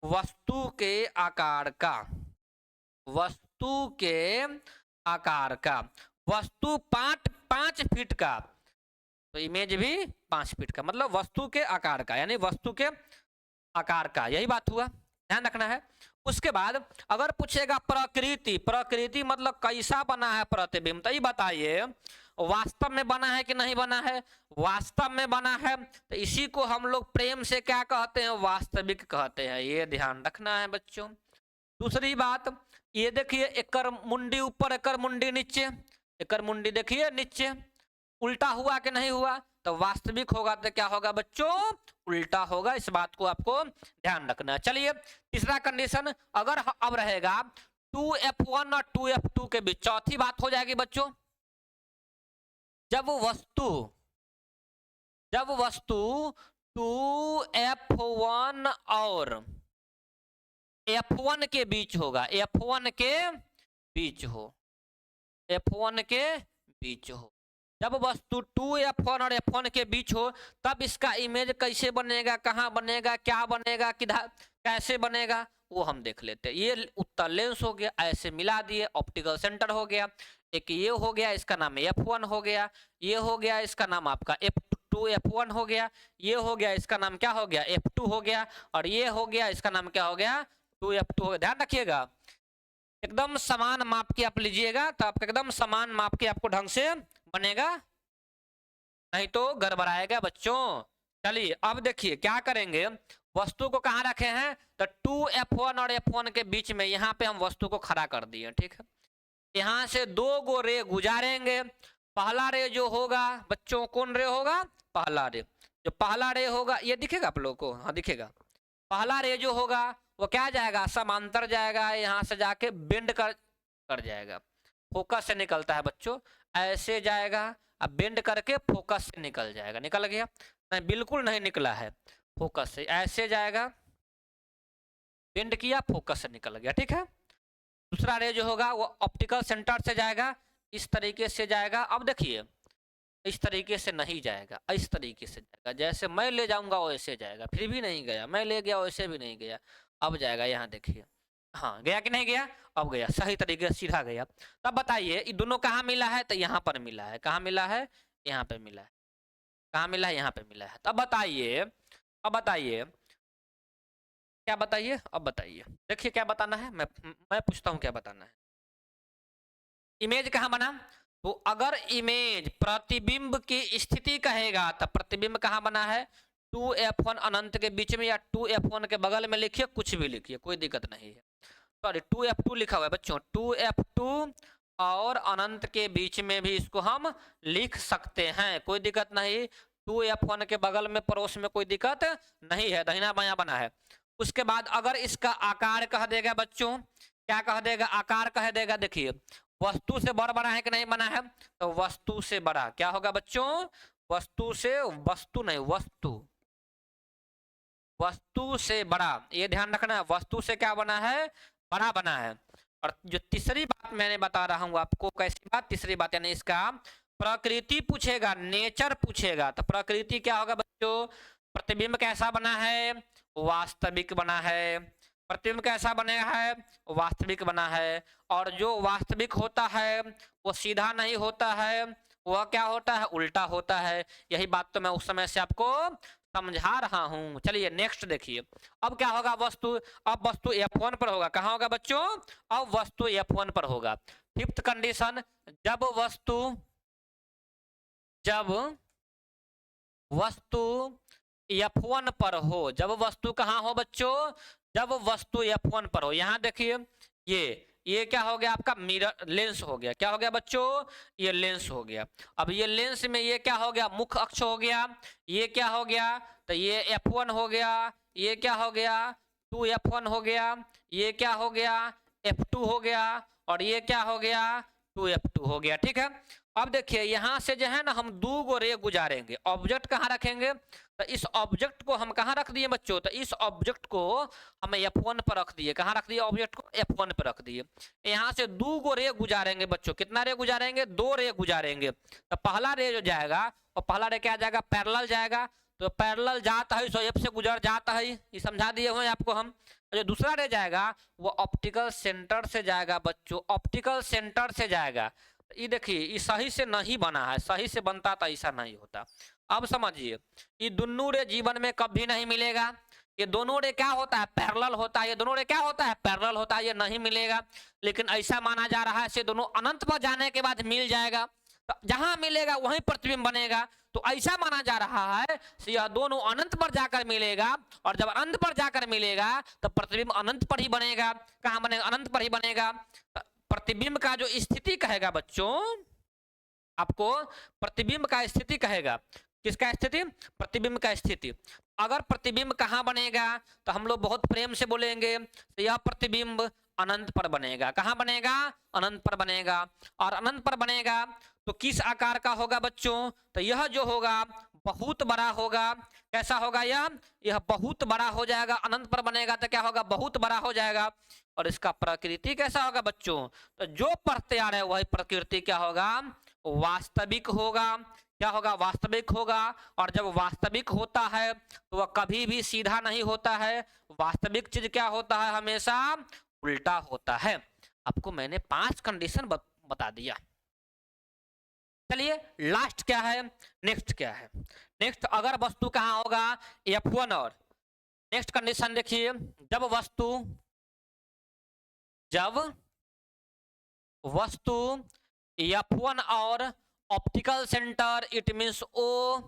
वस्तु के आकार का, वस्तु के आकार का। वस्तु 5 फीट का तो इमेज भी 5 फीट का, मतलब वस्तु के आकार का, यानी वस्तु के आकार का। यही बात हुआ, ध्यान रखना है। उसके बाद अगर पूछेगा प्रकृति, प्रकृति मतलब कैसा बना है प्रतिबिंब, तो ये बताइए वास्तव में बना है कि नहीं बना है? वास्तव में बना है, तो इसी को हम लोग प्रेम से क्या कहते हैं? वास्तविक कहते हैं। ये ध्यान रखना है बच्चों। दूसरी बात, ये देखिए एकर मुंडी ऊपर, एकर मुंडी नीचे, एकर मुंडी देखिए नीचे, उल्टा हुआ कि नहीं हुआ? तो वास्तविक होगा तो क्या होगा बच्चों? उल्टा होगा। इस बात को आपको ध्यान रखना है। चलिए तीसरा कंडीशन, अगर अब रहेगा 2F1 और 2F2 के बीच। चौथी बात हो जाएगी बच्चों, जब वस्तु 2F1 और F1 के बीच होगा, F1 के बीच हो, F1 के बीच हो, जब वस्तु 2F1 और F1 के बीच हो, तब इसका इमेज कैसे बनेगा, कहाँ बनेगा, क्या बनेगा, किधर कैसे बनेगा, वो हम देख लेते हैं। ये उत्तल लेंस हो गया, ऐसे मिला दिए, ऑप्टिकल सेंटर हो गया। एक ये हो गया, इसका नाम F1 हो गया। ये हो गया, इसका नाम आपका F2F1 हो गया। ये हो गया, इसका नाम क्या हो गया? F2 हो गया। और ये हो गया, इसका नाम क्या हो गया? 2F2 हो गया। ध्यान रखिएगा, एकदम समान माप के आप लीजिएगा, तो आपको एकदम समान माप के आपको ढंग से बनेगा, नहीं तो गड़बड़ाएगा बच्चों। चलिए अब देखिए क्या करेंगे, वस्तु को कहाँ रखे हैं? तो 2F1 और F1 के बीच में यहाँ पे हम वस्तु को खड़ा कर दिए। ठीक है। यहाँ से 2 गो रे गुजारेंगे। पहला रे जो होगा बच्चों, कौन रे होगा? पहला रे। जो पहला रे होगा, ये दिखेगा आप लोगों को? हाँ दिखेगा। पहला रे जो होगा वो क्या जाएगा? समांतर जाएगा, यहाँ से जाके बेंड कर जाएगा, फोकस से निकलता है बच्चों, ऐसे जाएगा, अब बेंड करके फोकस से निकल जाएगा। निकल गया? नहीं, बिल्कुल नहीं निकला है, फोकस से ऐसे जाएगा, बेंड किया, फोकस से निकल गया। ठीक है। दूसरा रे जो होगा वो ऑप्टिकल सेंटर से जाएगा, इस तरीके से जाएगा। अब देखिए इस तरीके से नहीं जाएगा, इस तरीके से जाएगा, जैसे मैं ले जाऊंगा वैसे जाएगा, फिर भी नहीं गया, मैं ले गया वैसे भी नहीं गया, अब जाएगा। यहाँ देखिए, हाँ गया कि नहीं गया? अब गया, सही तरीके से सीधा गया। तब बताइए ये दोनों कहाँ मिला है? तो यहाँ पर मिला है। कहाँ मिला है? यहाँ पे मिला है। कहाँ मिला है? यहाँ पे मिला है। तब बताइए, अब बताइए क्या बताइए, अब बताइए। देखिए क्या बताना है, मैं पूछता हूँ क्या बताना है। इमेज कहाँ बना? तो अगर इमेज प्रतिबिंब की स्थिति कहेगा तो प्रतिबिंब कहाँ बना है? 2F1 अनंत के बीच में, या 2F1 के बगल में लिखिए, कुछ भी लिखिए, कोई दिक्कत नहीं है। सॉरी 2F2 लिखा हुआ है बच्चों, 2F2 और अनंत के बीच में भी इसको हम लिख सकते हैं, कोई दिक्कत नहीं। 2F1 के बगल में, पड़ोस में कोई दिक्कत नहीं है, दाहिना बायां बना है। उसके बाद अगर इसका आकार कह देगा बच्चों, क्या कह देगा? आकार कह देगा। देखिए वस्तु से बड़ा बना है कि नहीं बना है? तो वस्तु से बड़ा क्या होगा बच्चों? वस्तु से, वस्तु नहीं, वस्तु, वस्तु से बड़ा। ये ध्यान रखना है, वस्तु से क्या बना है? बड़ा बना है। और जो तीसरी बात मैंने बता रहा हूं आपको, कैसी बात? तीसरी बात यानी इसका प्रकृति पूछेगा, नेचर पूछेगा, तो प्रकृति क्या होगा बच्चों? प्रतिबिंब कैसा बना है? वास्तविक बना है। प्रतिबिंब कैसा बना है? वास्तविक बना है। और जो वास्तविक होता है वो सीधा नहीं होता है, वह क्या होता है? उल्टा होता है। यही बात तो मैं उस समय से आपको समझा रहा हूं। चलिए नेक्स्ट देखिए, अब क्या होगा? वस्तु, अब वस्तु F1 पर होगा। कहाँ होगा बच्चों? अब वस्तु F1 पर होगा। फिफ्थ कंडीशन, जब वस्तु F1 पर हो, जब वस्तु कहाँ हो बच्चों? जब वस्तु F1 पर हो। यहाँ देखिए ये ये क्या हो गया आपका मिरर लेंस हो गया। क्या हो गया बच्चों, ये लेंस हो गया। अब ये लेंस में ये क्या हो गया, मुख्य अक्ष हो गया। ये क्या हो गया, तो ये F1 हो गया। ये क्या हो गया, 2F1 हो गया। ये क्या हो गया, F2 हो गया। और ये क्या हो गया, 2F2 हो गया। ठीक है, अब देखिए यहाँ से जो है ना हम दो गो रे गुजारेंगे। ऑब्जेक्ट कहाँ रखेंगे, तो इस ऑब्जेक्ट को हम कहाँ रख दिए बच्चों, तो इस ऑब्जेक्ट को हम F1 पर रख दिए। कहाँ रख दिए ऑब्जेक्ट को, F1 पर रख दिए। यहाँ से दो गो रे गुजारेंगे बच्चों। कितना रे गुजारेंगे, दो रे गुजारेंगे। तो पहला रे जो जाएगा, और पहला रे क्या जाएगा, पैरेलल जाएगा। तो पैरेलल जाता है सो F से गुजर जाता है, ये समझा दिए हुए आपको हम। जो दूसरा रे जाएगा वो ऑप्टिकल सेंटर से जाएगा बच्चों, ऑप्टिकल सेंटर से जाएगा। ये देखिए ये सही से नहीं बना है, सही से बनता तो ऐसा नहीं होता। अब समझिए, ये दोनों रे जीवन में कभी नहीं मिलेगा। ये दोनों रे क्या होता है, पैरेलल होता है। ये दोनों रे क्या होता है, पैरेलल होता है। ये नहीं मिलेगा, लेकिन ऐसा माना जा रहा है से दोनों अनंत पर जाने के बाद मिल जाएगा। तो जहां मिलेगा वहीं प्रतिबिंब बनेगा। तो ऐसा माना जा रहा है यह दोनों अनंत पर जाकर मिलेगा, और जब अनंत पर जाकर मिलेगा तो प्रतिबिंब अनंत पर ही बनेगा। कहां बनेगा, अनंत पर ही बनेगा। प्रतिबिंब का जो स्थिति कहेगा बच्चों, आपको प्रतिबिंब का स्थिति कहेगा। किसका स्थिति, प्रतिबिंब का स्थिति। अगर प्रतिबिंब कहां बनेगा, तो हम लोग बहुत प्रेम से बोलेंगे तो यह प्रतिबिंब अनंत पर बनेगा। कहां बनेगा, अनंत पर बनेगा। और अनंत पर बनेगा तो किस आकार का होगा बच्चों, तो यह जो होगा बहुत बड़ा होगा। कैसा होगा, यह बहुत बड़ा हो जाएगा। अनंत पर बनेगा तो क्या होगा, बहुत बड़ा हो जाएगा। और इसका प्रकृति कैसा होगा बच्चों, तो जो पढ़ते आ रहे हैं वही प्रकृति क्या होगा, वास्तविक होगा। क्या होगा, वास्तविक होगा। और जब वास्तविक होता है तो वह कभी भी सीधा नहीं होता है। वास्तविक चीज क्या होता है, हमेशा उल्टा होता है। आपको मैंने 5 कंडीशन बता दिया। चलिए लास्ट क्या है, नेक्स्ट क्या है। नेक्स्ट, अगर वस्तु कहाँ होगा, F1 और नेक्स्ट कंडीशन देखिए, जब वस्तु F1 और optical centre it means O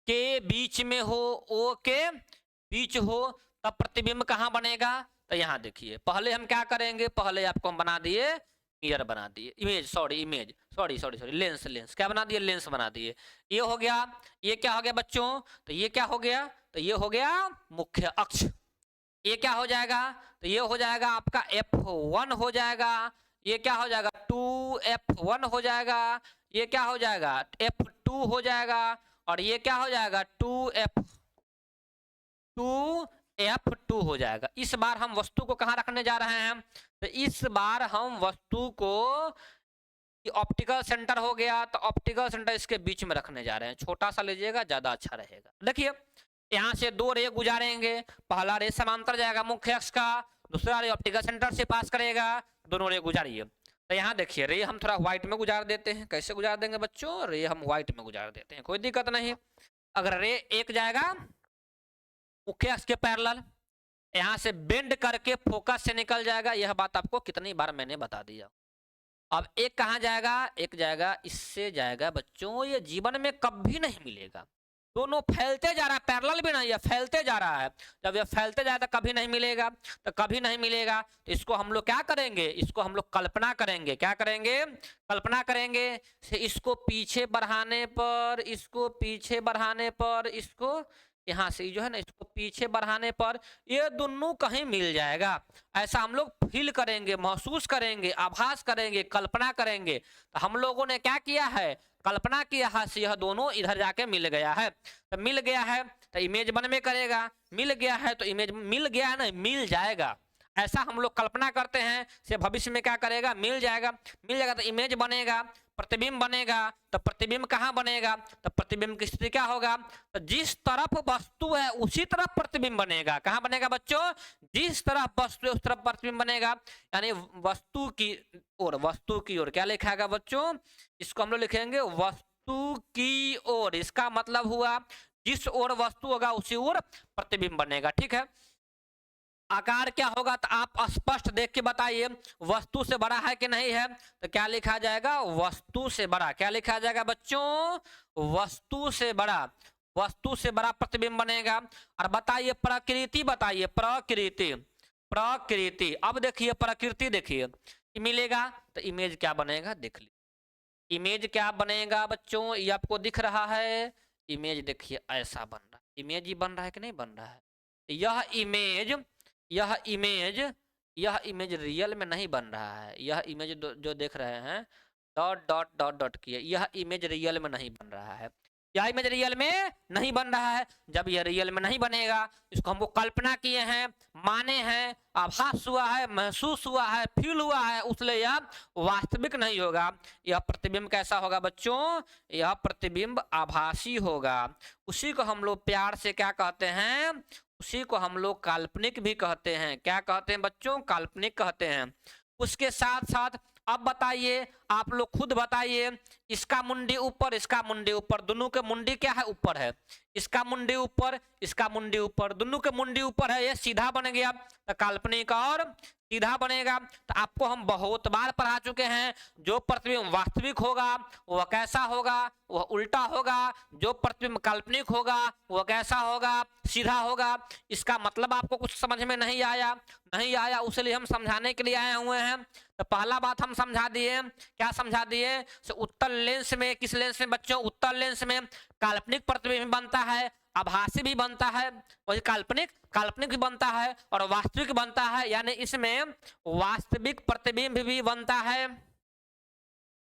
के बीच में हो, O के बीच हो, तब प्रतिबिंब कहाँ बनेगा। तो यहाँ देखिए, पहले हम क्या करेंगे, पहले आपको हम बना दिए मिरर बना दिए, लेंस क्या बना दिए, लेंस बना दिए। ये हो गया, ये क्या हो गया बच्चों, तो ये क्या हो गया, तो ये हो गया मुख्य अक्ष। ये क्या हो जाएगा, तो ये हो जाएगा आपका F1 हो जाएगा। ये क्या हो जाएगा, 2F1 हो जाएगा। ये क्या हो जाएगा, F2 हो जाएगा। और ये क्या हो जाएगा, 2F2 हो जाएगा। इस बार हम वस्तु को कहाँ रखने जा रहे हैं, तो इस बार हम वस्तु को ऑप्टिकल सेंटर हो गया, तो ऑप्टिकल सेंटर इसके बीच में रखने जा रहे हैं। छोटा सा लीजिएगा, ज्यादा अच्छा रहेगा। देखिए यहाँ से दो रे गुजारेंगे। पहला रे समांतर जाएगा मुख्य अक्ष का, दूसरा रे ऑप्टिकल सेंटर से पास करेगा। दोनों रे गुजारिए। तो यहाँ देखिए, रे हम थोड़ा व्हाइट में गुजार देते हैं। कैसे गुजार देंगे बच्चों, रे हम व्हाइट में गुजार देते हैं, कोई दिक्कत नहीं। अगर रे एक जाएगा मुख्य अक्ष के पैरेलल, यहाँ से बेंड करके फोकस से निकल जाएगा। यह बात आपको कितनी बार मैंने बता दिया। अब एक कहाँ जाएगा, एक जाएगा इससे जाएगा बच्चों। ये जीवन में कभी नहीं मिलेगा। दोनों फैलते जा रहा है, पैरेलल भी नहीं है, फैलते जा रहा है। जब ये फैलते जाए तो कभी नहीं मिलेगा, तो कभी नहीं मिलेगा। तो इसको हम लोग क्या करेंगे, इसको हम लोग कल्पना करेंगे। क्या करेंगे, कल्पना करेंगे। इसको पीछे बढ़ाने पर, इसको पीछे बढ़ाने पर, इसको यहाँ से जो है ना, इसको पीछे बढ़ाने पर ये दोनों कहीं मिल जाएगा। ऐसा हम लोग फील करेंगे, महसूस करेंगे, आभास करेंगे, कल्पना करेंगे। तो हम लोगों ने क्या किया है, कल्पना किया है, यह दोनों इधर जाके मिल गया है। तो मिल गया है तो इमेज बन में करेगा, मिल गया है तो इमेज मिल गया है ना, मिल जाएगा। ऐसा हम लोग कल्पना करते हैं, से भविष्य में क्या करेगा, मिल जाएगा। मिल जाएगा तो इमेज बनेगा, प्रतिबिंब बनेगा। तो प्रतिबिंब कहाँ बनेगा, तो प्रतिबिंब की स्थिति क्या होगा, तो जिस तरफ वस्तु है उसी तरफ प्रतिबिंब बनेगा। कहाँ बनेगा बच्चों, जिस तरफ वस्तु है उस तरफ प्रतिबिंब बनेगा। यानी वस्तु की ओर, वस्तु की ओर क्या लिखाएगा बच्चों, इसको हम लोग लिखेंगे वस्तु की ओर। इसका मतलब हुआ जिस ओर वस्तु होगा उसी ओर प्रतिबिंब बनेगा। ठीक है, आकार क्या होगा, तो आप स्पष्ट देख के बताइए, वस्तु से बड़ा है कि नहीं है। तो क्या लिखा जाएगा, वस्तु से बड़ा। क्या लिखा जाएगा बच्चों, वस्तु से बड़ा। वस्तु से बड़ा प्रतिबिंब बनेगा। और बताइए प्रकृति, बताइए प्रकृति। प्रकृति, अब देखिए प्रकृति, देखिए मिलेगा तो इमेज क्या बनेगा देख लीजिए। इमेज क्या बनेगा बच्चों, ये आपको दिख रहा है। इमेज देखिए ऐसा बन रहा है, इमेज ही बन रहा है कि नहीं बन रहा है। यह इमेज यह इमेज यह इमेज रियल में नहीं बन रहा है। यह इमेज जो देख रहे हैं डॉट डॉट डॉट डॉट किए, यह इमेज रियल में नहीं बन रहा है। यह इमेज रियल में नहीं बन रहा है। जब यह रियल में नहीं बनेगा, इसको हमको कल्पना किए हैं, माने हैं, आभास हुआ है, महसूस हुआ है, फील हुआ है, उसलिए यह वास्तविक नहीं होगा। यह प्रतिबिंब कैसा होगा बच्चों, यह प्रतिबिंब आभासी होगा। उसी को हम लोग प्यार से क्या कहते हैं, उसी को हम लोग काल्पनिक भी कहते हैं। क्या कहते हैं बच्चों, काल्पनिक कहते हैं। उसके साथ साथ अब बताइए, आप लोग खुद बताइए, इसका मुंडी ऊपर, इसका मुंडी ऊपर, दोनों के मुंडी क्या है, ऊपर है। इसका मुंडी ऊपर, इसका मुंडी ऊपर, दोनों के मुंडी ऊपर है, ये सीधा बन गया तो काल्पनिक और सीधा बनेगा। तो आपको हम बहुत बार पढ़ा चुके हैं, जो प्रतिबिंब वास्तविक होगा वह कैसा होगा, वह उल्टा होगा। जो प्रतिबिंब काल्पनिक होगा वह कैसा होगा, सीधा होगा। इसका मतलब आपको कुछ समझ में नहीं आया, नहीं आया, उसलिए हम समझाने के लिए आए हुए हैं। तो पहला बात हम समझा दिए, क्या समझा दिए, उत्तल लेंस में, किस लेंस में बच्चों, उत्तल लेंस में काल्पनिक प्रतिबिंब बनता है, आभासी भी बनता है, वही काल्पनिक काल्पनिक भी बनता है और वास्तविक बनता है। यानी इसमें वास्तविक प्रतिबिंब भी बनता है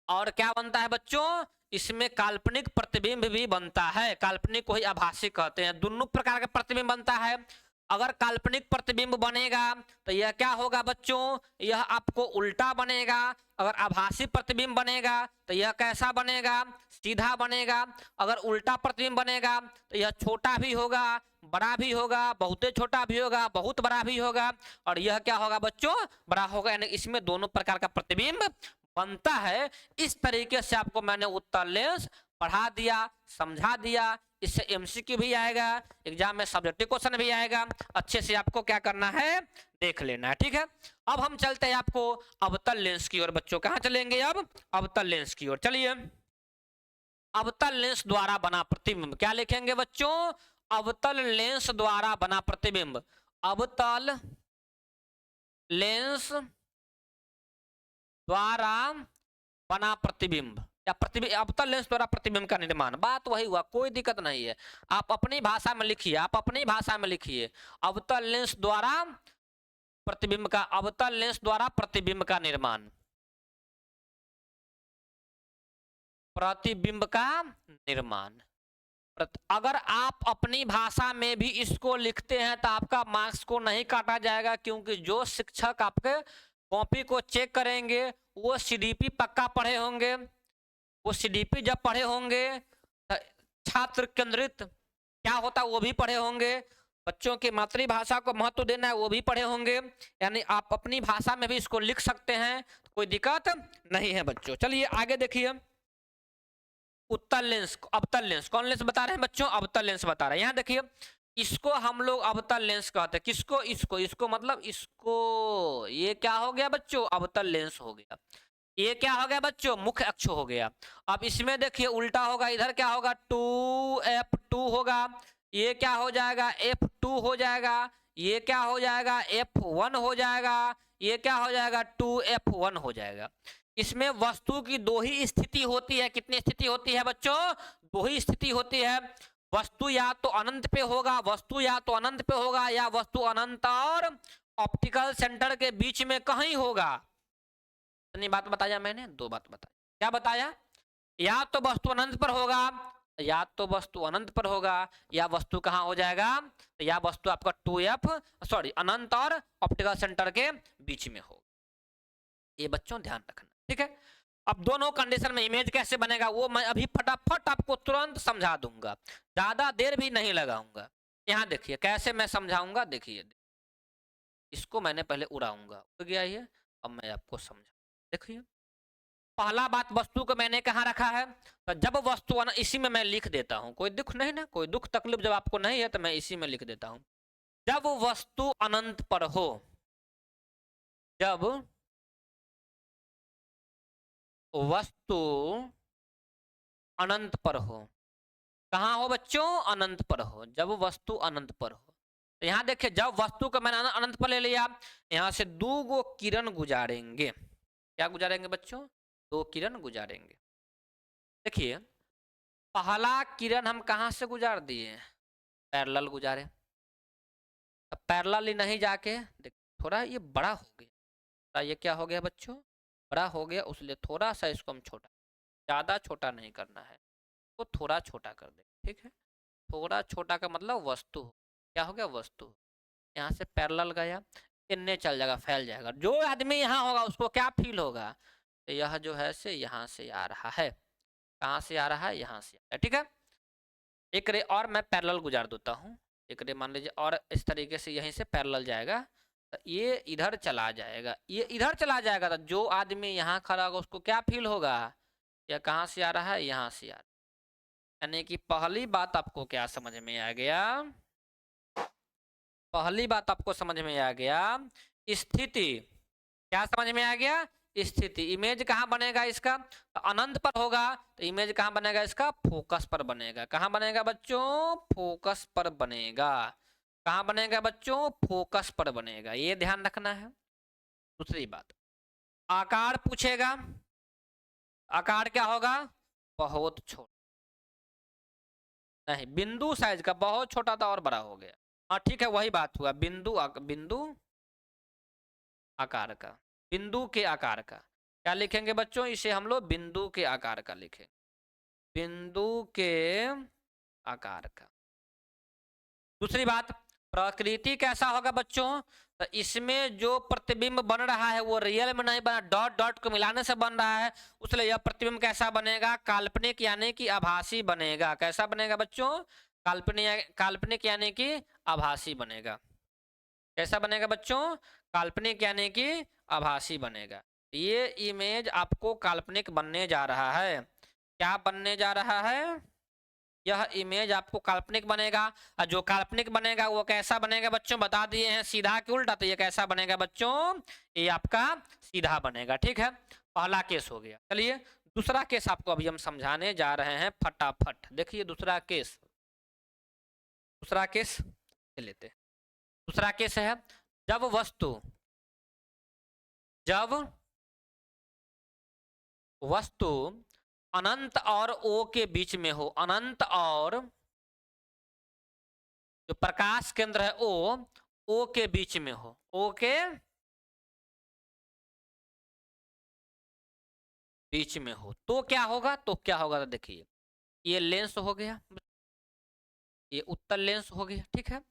और क्या बनता है बच्चों, इसमें काल्पनिक प्रतिबिंब भी बनता है। काल्पनिक को ही आभासी कहते हैं। दोनों प्रकार का प्रतिबिंब बनता है। अगर काल्पनिक प्रतिबिंब बनेगा तो यह क्या होगा बच्चों, यह आपको उल्टा बनेगा। अगर आभासी प्रतिबिंब बनेगा तो यह कैसा बनेगा, सीधा बनेगा। अगर उल्टा प्रतिबिंब बनेगा तो यह छोटा भी होगा, बड़ा भी होगा, बहुत छोटा भी होगा, बहुत बड़ा भी होगा, और यह क्या होगा बच्चों, बड़ा होगा। यानी इसमें दोनों प्रकार का प्रतिबिंब बनता है। इस तरीके से आपको मैंने उत्तल लेंस पढ़ा दिया, समझा दिया। इससे एमसीक्यू भी आएगा, एग्जाम में सब्जेक्टिव क्वेश्चन भी आएगा। अच्छे से आपको क्या करना है, देख लेना है, ठीक है। अब हम चलते हैं आपको अवतल लेंस की ओर। बच्चों कहां चलेंगे अब, अवतल लेंस की ओर चलिए। अवतल लेंस द्वारा बना प्रतिबिंब, क्या लिखेंगे बच्चों, अवतल लेंस द्वारा बना प्रतिबिंब। अवतल लेंस द्वारा बना प्रतिबिंब या प्रतिबिंब, अवतल लेंस द्वारा प्रतिबिंब का निर्माण। बात वही हुआ, कोई दिक्कत नहीं है। आप अपनी भाषा में लिखिए, आप अपनी भाषा में लिखिए, अवतल लेंस द्वारा प्रतिबिंब का, अवतल लेंस द्वारा प्रतिबिंब का निर्माण, प्रतिबिंब का निर्माण। अगर आप अपनी भाषा में भी इसको लिखते हैं तो आपका मार्क्स को नहीं काटा जाएगा, क्योंकि जो शिक्षक आपके कॉपी को चेक करेंगे वो सीडीपी पक्का पढ़े होंगे। वो सीडीपी जब पढ़े होंगे तो छात्र केंद्रित क्या होता है वो भी पढ़े होंगे। बच्चों की मातृभाषा को महत्व देना है वो भी पढ़े होंगे। यानी आप अपनी भाषा में भी इसको लिख सकते हैं, तो कोई दिक्कत नहीं है बच्चों। चलिए आगे देखिए, उत्तल लेंस, अवतल लेंस, कौन लेंस बता रहे हैं बच्चों, अवतल लेंस बता रहे हैं। यहाँ देखिए, इसको हम लोग अवतल लेंस कहते हैं। किसको, इसको, इसको मतलब इसको, ये क्या हो गया बच्चों, अवतल लेंस हो गया। ये क्या हो गया बच्चों, मुख्य अक्ष हो गया। अब इसमें देखिए उल्टा होगा, इधर क्या होगा, 2f2 होगा, ये क्या हो जाएगा, f2 हो जाएगा, ये क्या हो जाएगा, f1 हो जाएगा, ये क्या हो जाएगा, 2f1 हो जाएगा। इसमें वस्तु की दो ही स्थिति होती है। कितनी स्थिति होती है बच्चों, दो ही स्थिति होती है। वस्तु या तो अनंत पे होगा, वस्तु या तो अनंत पे होगा, या वस्तु अनंत और ऑप्टिकल सेंटर के बीच में कहीं होगा। इतनी बात बताया मैंने, दो बात बताई। क्या बताया, या तो वस्तु अनंत पर होगा, या तो वस्तु अनंत पर होगा, या वस्तु कहां हो जाएगा, या वस्तु आपका 2f सॉरी अनंत और ऑप्टिकल सेंटर के बीच में होगा। ये बच्चों ध्यान रखना, ठीक है। अब दोनों कंडीशन में इमेज कैसे बनेगा वो मैं अभी फटाफट आपको तुरंत समझा दूंगा, ज्यादा देर भी नहीं लगाऊंगा। यहाँ देखिए कैसे मैं समझाऊंगा, देखिए इसको मैंने पहले उड़ाऊंगा, उड़ गया ये, अब मैं आपको समझा। देखिए पहला बात, वस्तु को मैंने कहाँ रखा है, तो जब वस्तु इसी में मैं लिख देता हूँ, कोई दुख नहीं ना, कोई दुख तकलीफ जब आपको नहीं है तो मैं इसी में लिख देता हूँ। जब वस्तु अनंत पर हो, जब वस्तु अनंत पर हो, कहाँ हो बच्चों, अनंत पर हो, जब वस्तु अनंत पर हो। तो यहाँ देखिए जब वस्तु को मैंने अनंत पर ले लिया, यहाँ से दो गो किरण गुजारेंगे, क्या गुजारेंगे बच्चों? 2 किरण गुजारेंगे। देखिए पहला किरण हम कहाँ से गुजार दिए? पैरेलल गुजारे। अब पैरेलल ही नहीं जाके देख थोड़ा ये बड़ा हो गया, ये क्या हो गया बच्चों? बड़ा हो गया, उसलिए थोड़ा सा इसको हम छोटा, ज़्यादा छोटा नहीं करना है, तो थोड़ा छोटा कर दे। ठीक है, थोड़ा छोटा का मतलब वस्तु, क्या हो गया? वस्तु। यहाँ से पैरेलल गया, इनने चल जाएगा, फैल जाएगा। जो आदमी यहाँ होगा उसको क्या फील होगा? तो यह जो है से यहाँ से आ रहा है, कहाँ से आ रहा है? यहाँ से। ठीक है, एक रे और मैं पैरेलल गुजार देता हूँ। एक रे मान लीजिए और इस तरीके से यहीं से पैरेलल जाएगा, तो ये इधर चला जाएगा, ये इधर चला जाएगा, तो जो आदमी यहाँ खड़ा होगा उसको क्या फील होगा? यह कहाँ से आ रहा है? यहाँ से आ रहा है। यानी कि पहली बात आपको क्या समझ में आ गया? पहली बात आपको समझ में आ गया, स्थिति। क्या समझ में आ गया? स्थिति। इमेज कहाँ बनेगा इसका? तो अनंत पर होगा, तो इमेज कहाँ बनेगा इसका? फोकस पर बनेगा। कहाँ बनेगा बच्चों? फोकस पर बनेगा। कहाँ बनेगा बच्चों? फोकस पर बनेगा, ये ध्यान रखना है। दूसरी बात, आकार पूछेगा, आकार क्या होगा? बहुत छोटा, नहीं बिंदु साइज का, बहुत छोटा था और बड़ा हो गया। हाँ ठीक है, वही बात हुआ, बिंदु बिंदु आकार का, बिंदु के आकार का। क्या लिखेंगे बच्चों? इसे हम लोग बिंदु के आकार का लिखेंगे, बिंदु के आकार का। दूसरी बात, प्रकृति कैसा होगा बच्चों? तो इसमें जो प्रतिबिंब बन रहा है वो रियल में नहीं बना, डॉट डॉट को मिलाने से बन रहा है, उसलिए यह प्रतिबिंब कैसा बनेगा? काल्पनिक यानी कि आभासी बनेगा। कैसा बनेगा बच्चों? काल्पनिक, काल्पनिक यानी कि आभासी बनेगा। कैसा बनेगा बच्चों? काल्पनिक यानी कि आभासी बनेगा। ये इमेज आपको काल्पनिक बनने जा रहा है। क्या बनने जा रहा है? यह इमेज आपको काल्पनिक बनेगा। और जो काल्पनिक बनेगा वो कैसा बनेगा बच्चों? बता दिए हैं, सीधा कि उल्टा। तो ये कैसा बनेगा बच्चों? ये आपका सीधा बनेगा। ठीक है, पहला केस हो गया। चलिए दूसरा केस आपको अभी हम समझाने जा रहे हैं फटाफट। देखिए दूसरा केस, दूसरा केस लेते हैं। दूसरा केस है जब वस्तु, जब वस्तु अनंत और ओ के बीच में हो, अनंत और जो प्रकाश केंद्र है ओ के बीच में हो, ओ के बीच में हो, तो क्या होगा? तो क्या होगा? तो देखिए ये लेंस हो गया, ये उत्तल लेंस हो गया। ठीक है,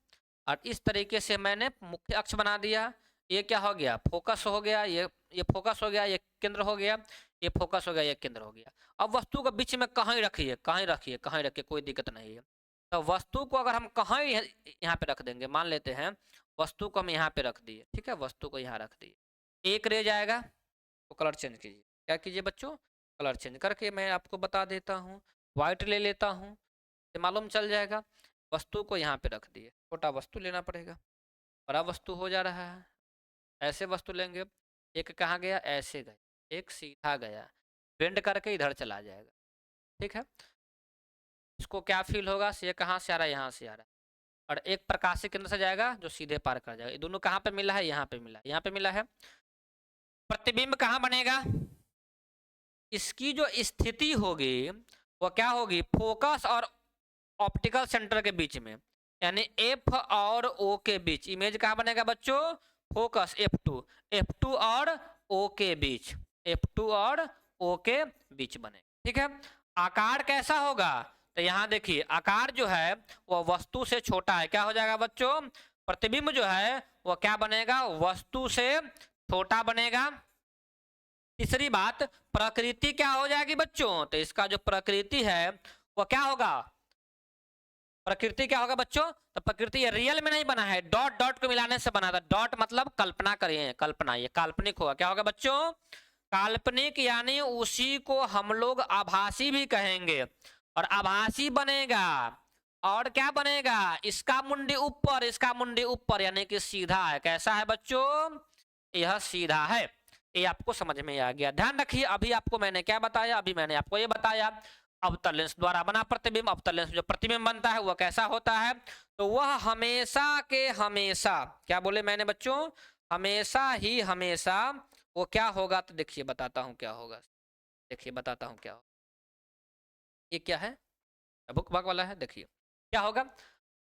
और इस तरीके से मैंने मुख्य अक्ष बना दिया। ये क्या हो गया? फोकस हो गया। ये फोकस हो गया, ये केंद्र हो गया, ये फोकस हो गया, ये केंद्र हो गया। अब वस्तु को बीच में कहीं रखिए, कहीं रखिए, कहीं रखिए, कोई दिक्कत नहीं है। तो वस्तु को अगर हम कहीं यहाँ पे रख देंगे, मान लेते हैं वस्तु को हम यहाँ पे रख दिए। ठीक है, वस्तु को यहाँ रख दिए, एक रह जाएगा, तो कलर चेंज कीजिए। क्या कीजिए बच्चों? कलर चेंज करके मैं आपको बता देता हूँ, व्हाइट ले लेता हूँ, मालूम चल जाएगा। वस्तु को यहाँ पे रख दिए, छोटा वस्तु लेना पड़ेगा, बड़ा वस्तु हो जा रहा है। ऐसे वस्तु लेंगे, एक कहाँ गया? ऐसे गया, एक सीधा गया, बेंड करके इधर चला जाएगा। ठीक है, इसको क्या फील होगा? ये कहाँ से आ रहा है? यहाँ से आ रहा है। और एक प्रकाशिक केंद्र से जाएगा जो सीधे पार कर जाएगा। ये दोनों कहाँ पे मिला है? यहाँ पे मिला, यहाँ पे मिला है। प्रतिबिंब कहाँ बनेगा? इसकी जो स्थिति होगी वो क्या होगी? फोकस और ऑप्टिकल सेंटर के बीच में, यानी एफ और ओ के बीच। इमेज कहाँ बनेगा बच्चों? फोकस F2, F2 और O के बीच, F2 और O के बीच बनेगा। ठीक है, आकार कैसा होगा? तो यहाँ देखिए आकार जो है वह वस्तु से छोटा है। क्या हो जाएगा बच्चों? प्रतिबिंब जो है वह क्या बनेगा? वस्तु से छोटा बनेगा। तीसरी बात, प्रकृति क्या हो जाएगी बच्चों? तो इसका जो प्रकृति है वह क्या होगा? प्रकृति क्या होगा बच्चों? तो प्रकृति ये रियल में नहीं बना है, डॉट डॉट को मिलाने से बना था। डॉट मतलब कल्पना करिए, कल्पना, ये काल्पनिक होगा। क्या होगा बच्चों? काल्पनिक, यानी उसी को हम लोग आभासी भी कहेंगे। और आभासी बनेगा और क्या बनेगा? इसका मुंडी ऊपर, इसका मुंडी ऊपर, यानी कि सीधा है। कैसा है बच्चों? यह सीधा है। ये आपको समझ में आ गया। ध्यान रखिए, अभी आपको मैंने क्या बताया? अभी मैंने आपको ये बताया अवतल लेंस द्वारा बना प्रतिबिंब। अवतल लेंस जो प्रतिबिंब बनता है वह कैसा होता है? तो वह हमेशा के हमेशा, क्या बोले मैंने बच्चों? हमेशा ही हमेशा वो क्या होगा, तो देखिए बताता हूँ क्या होगा। देखिए बताता हूँ क्या होगा। ये क्या है, बुक भाग वाला है। देखिए क्या होगा,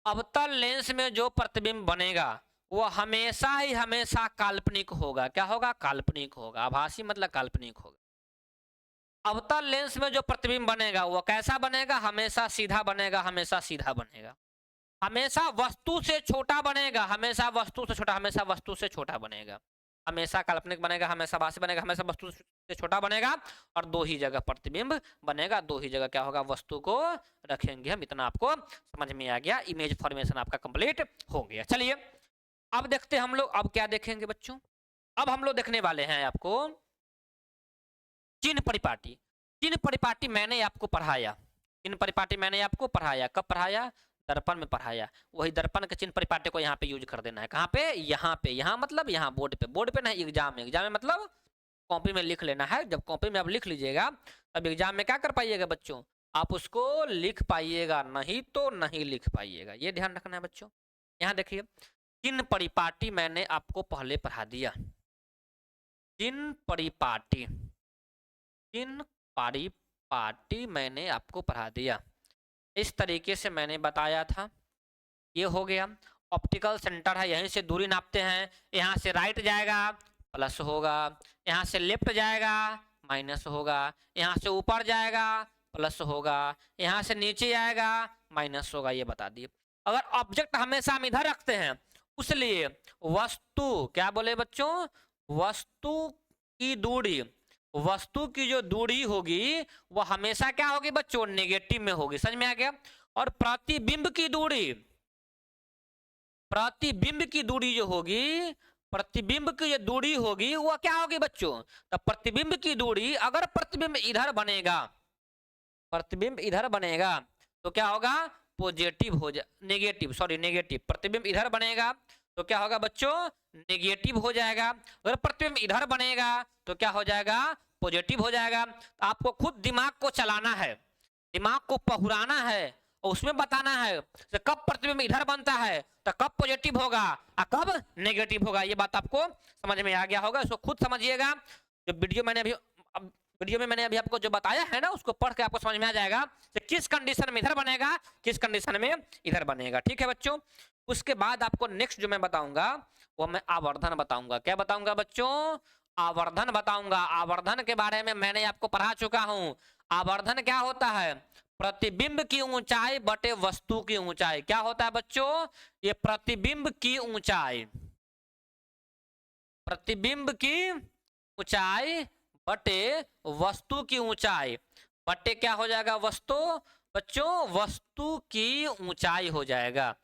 अवतल लेंस में जो प्रतिबिंब बनेगा वो हमेशा ही हमेशा काल्पनिक होगा। क्या होगा, काल्पनिक होगा। आभासी मतलब काल्पनिक होगा। अवतल लेंस में जो प्रतिबिंब बनेगा वो कैसा बनेगा, हमेशा सीधा बनेगा, हमेशा सीधा बनेगा, हमेशा वस्तु से छोटा बनेगा, हमेशा वस्तु से छोटा, हमेशा वस्तु से छोटा बनेगा, हमेशा काल्पनिक बनेगा, हमेशा भासी बनेगा, हमेशा वस्तु से छोटा बनेगा। और दो ही जगह प्रतिबिंब बनेगा, दो ही जगह क्या होगा, वस्तु को रखेंगे हम। इतना आपको समझ में आ गया, इमेज फॉर्मेशन आपका कंप्लीट हो गया। चलिए अब देखते हैं हम लोग, अब क्या देखेंगे बच्चों, अब हम लोग देखने वाले हैं आपको चिन्ह परिपाटी। चिन्ह परिपाटी मैंने आपको पढ़ाया, चिन्ह परिपाटी मैंने आपको पढ़ाया, कब पढ़ाया, दर्पण में पढ़ाया। वही दर्पण के चिन्ह परिपाटी को यहाँ पे यूज कर देना है। कहाँ पे, यहाँ पे, यहाँ मतलब यहाँ बोर्ड पे, बोर्ड पे नहीं एग्जाम में, एग्जाम में मतलब कॉपी में लिख लेना है। जब कॉपी में आप लिख लीजिएगा तब एग्जाम में क्या कर पाइएगा बच्चों, आप उसको लिख पाइएगा, नहीं तो नहीं लिख पाइएगा, ये ध्यान रखना है बच्चों। यहाँ देखिए चिन्ह परिपाटी मैंने आपको पहले पढ़ा दिया, चिन्ह परिपाटी, चिन्ह परिपाटी मैंने आपको पढ़ा दिया। इस तरीके से मैंने बताया था। ये हो गया, ऑप्टिकल सेंटर है, यहीं से दूरी नापते हैं। यहाँ से राइट जाएगा प्लस होगा, यहाँ से लेफ्ट जाएगा माइनस होगा, यहाँ से ऊपर जाएगा प्लस होगा, यहाँ से नीचे आएगा माइनस होगा, ये बता दिए। अगर ऑब्जेक्ट हमेशा हम इधर रखते हैं उसलिए वस्तु, क्या बोले बच्चों, वस्तु की दूरी, वस्तु की जो दूरी होगी वो हमेशा क्या होगी बच्चों, नेगेटिव में होगी। समझ में आ गया। और प्रतिबिंब की दूरी, प्रतिबिंब की दूरी जो होगी, प्रतिबिंब की जो दूरी होगी वो क्या होगी बच्चों, तो प्रतिबिंब की दूरी, अगर प्रतिबिंब इधर बनेगा, प्रतिबिंब इधर बनेगा तो क्या होगा, पॉजिटिव हो जा, नेगेटिव, सॉरी नेगेटिव। प्रतिबिंब इधर बनेगा तो क्या होगा बच्चों, नेगेटिव हो जाएगा। अगर प्रतिबिंब इधर बनेगा तो क्या हो जाएगा, पॉजिटिव हो जाएगा। तो आपको खुद दिमाग को चलाना है, दिमाग को पहुराना है और उसमें बताना है कि कब प्रतिबिंब इधर बनता है तो कब पॉजिटिव होगा और कब नेगेटिव होगा। ये बात आपको समझ में आ गया होगा, इसको खुद समझिएगा। जो वीडियो मैंने अभी वीडियो में मैंने अभी आपको जो बताया है ना, उसको पढ़ के आपको समझ में आ जाएगा कि किस कंडीशन में इधर बनेगा, किस कंडीशन में इधर बनेगा। ठीक है बच्चों। उसके बाद आपको नेक्स्ट जो मैं बताऊंगा वो मैं आवर्धन बताऊंगा। क्या बताऊंगा बच्चों, आवर्धन बताऊंगा। आवर्धन के बारे में मैंने आपको पढ़ा चुका हूं। आवर्धन क्या होता है, प्रतिबिंब की ऊंचाई बटे वस्तु की ऊंचाई। क्या होता है बच्चों, ये प्रतिबिंब की ऊंचाई, प्रतिबिंब की ऊंचाई बटे वस्तु की ऊंचाई, बटे क्या हो जाएगा वस्तु, बच्चों वस्तु की ऊंचाई हो जाएगा।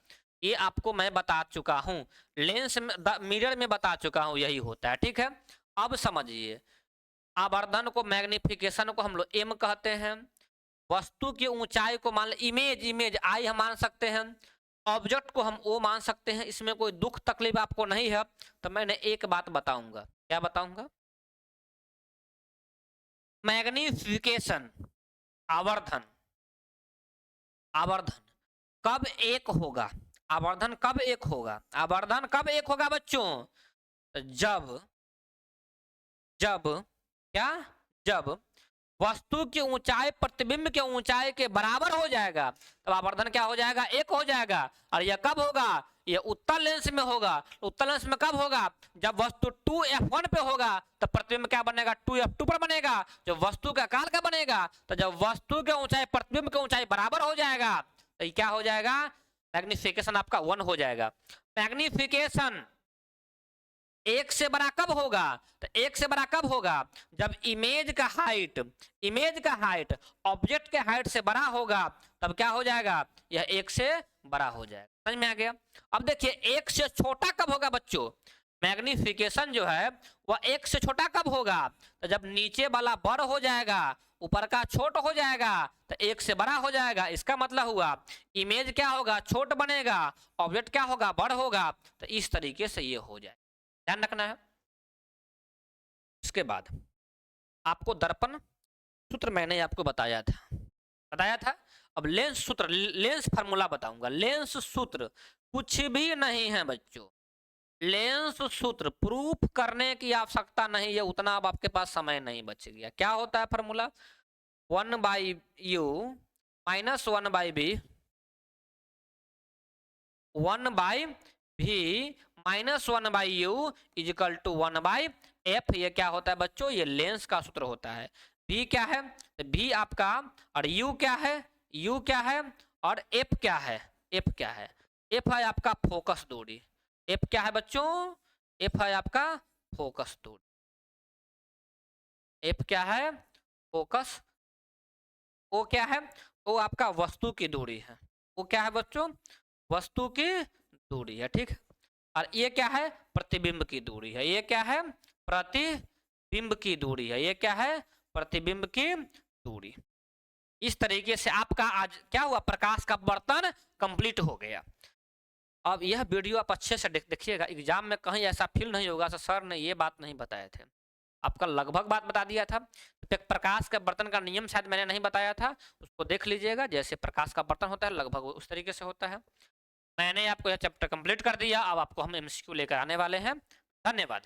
ये आपको मैं बता चुका हूं, लेंस में, मिरर में बता चुका हूं, यही होता है। ठीक है। अब समझिए, आवर्धन को, मैग्निफिकेशन को हम लोग एम कहते हैं, वस्तु की ऊंचाई को मान, इमेज, इमेज आई हम मान सकते हैं, ऑब्जेक्ट को हम ओ मान सकते हैं। इसमें कोई दुख तकलीफ आपको नहीं है। तो मैंने एक बात बताऊंगा, क्या बताऊंगा, मैग्निफिकेशन, आवर्धन, आवर्धन कब एक होगा, आवर्धन कब एक होगा, आवर्धन कब एक होगा बच्चों, जब, जब क्या, जब वस्तु की ऊंचाई प्रतिबिंब के ऊंचाई के बराबर हो जाएगा तब आवर्धन क्या हो जाएगा, एक हो जाएगा। और यह कब होगा, यह उत्तल लेंस में होगा। उत्तल लेंस में कब होगा, जब वस्तु 2f1 पे होगा तो प्रतिबिंब क्या बनेगा, 2f2 पर बनेगा। जब वस्तु का आकार का बनेगा तो जब वस्तु की ऊंचाई प्रतिबिंब की ऊंचाई बराबर हो जाएगा तो ये क्या हो जाएगा, मैग्निफिकेशन आपका 1 हो जाएगा। मैग्निफिकेशन एक से बड़ा कब होगा, तो एक से बड़ा कब होगा, जब इमेज का हाइट, इमेज का हाइट ऑब्जेक्ट के हाइट से बड़ा होगा तब क्या हो जाएगा, यह एक से बड़ा हो जाएगा। समझ में आ गया। अब देखिए एक से छोटा कब होगा बच्चों, मैग्निफिकेशन जो है वह एक से छोटा कब होगा, तो जब नीचे वाला बड़ हो जाएगा ऊपर का छोट हो जाएगा तो एक से बड़ा हो जाएगा। इसका मतलब हुआ इमेज क्या होगा, छोट बनेगा, ऑब्जेक्ट क्या होगा, बड़ होगा। तो इस तरीके से ये हो जाए, ध्यान रखना है। इसके बाद आपको दर्पण सूत्र मैंने आपको बताया था। अब लेंस सूत्र, लेंस फार्मूला बताऊंगा। लेंस सूत्र कुछ भी नहीं है बच्चों, लेंस सूत्र प्रूफ करने की आवश्यकता नहीं है, उतना अब आपके पास समय नहीं बच गया। क्या होता है formula? 1/u minus 1/v 1/v minus 1/u equal to 1/f। ये क्या होता है बच्चों? ये लेंस का सूत्र होता है। v क्या है? v आपका, और u क्या है? u क्या है और f क्या है? f क्या है? f है आपका फोकस दूरी। f क्या है बच्चों? f है आपका फोकस दूरी। f क्या है? फोकस। o क्या है? o आपका वस्तु की दूरी है। o क्या है बच्चों? वस्तु की दूरी है, ठीक है। और ये क्या है? प्रतिबिंब की दूरी है। ये क्या है? प्रतिबिंब की दूरी है। ये क्या है? प्रतिबिंब की दूरी। इस तरीके से आपका आज क्या हुआ? प्रकाश का वर्तन कंप्लीट हो गया। अब यह वीडियो आप अच्छे से देखिएगा, एग्जाम में कहीं ऐसा फील नहीं होगा सर ने ये बात नहीं बताए थे। आपका लगभग बात बता दिया था। प्रकाश का बर्तन का नियम शायद मैंने नहीं बताया था, उसको देख लीजिएगा। जैसे प्रकाश का बर्तन होता है लगभग उस तरीके से होता है। मैंने आपको यह चैप्टर कंप्लीट कर दिया। अब आपको हम एमसीक्यू लेकर आने वाले हैं। धन्यवाद।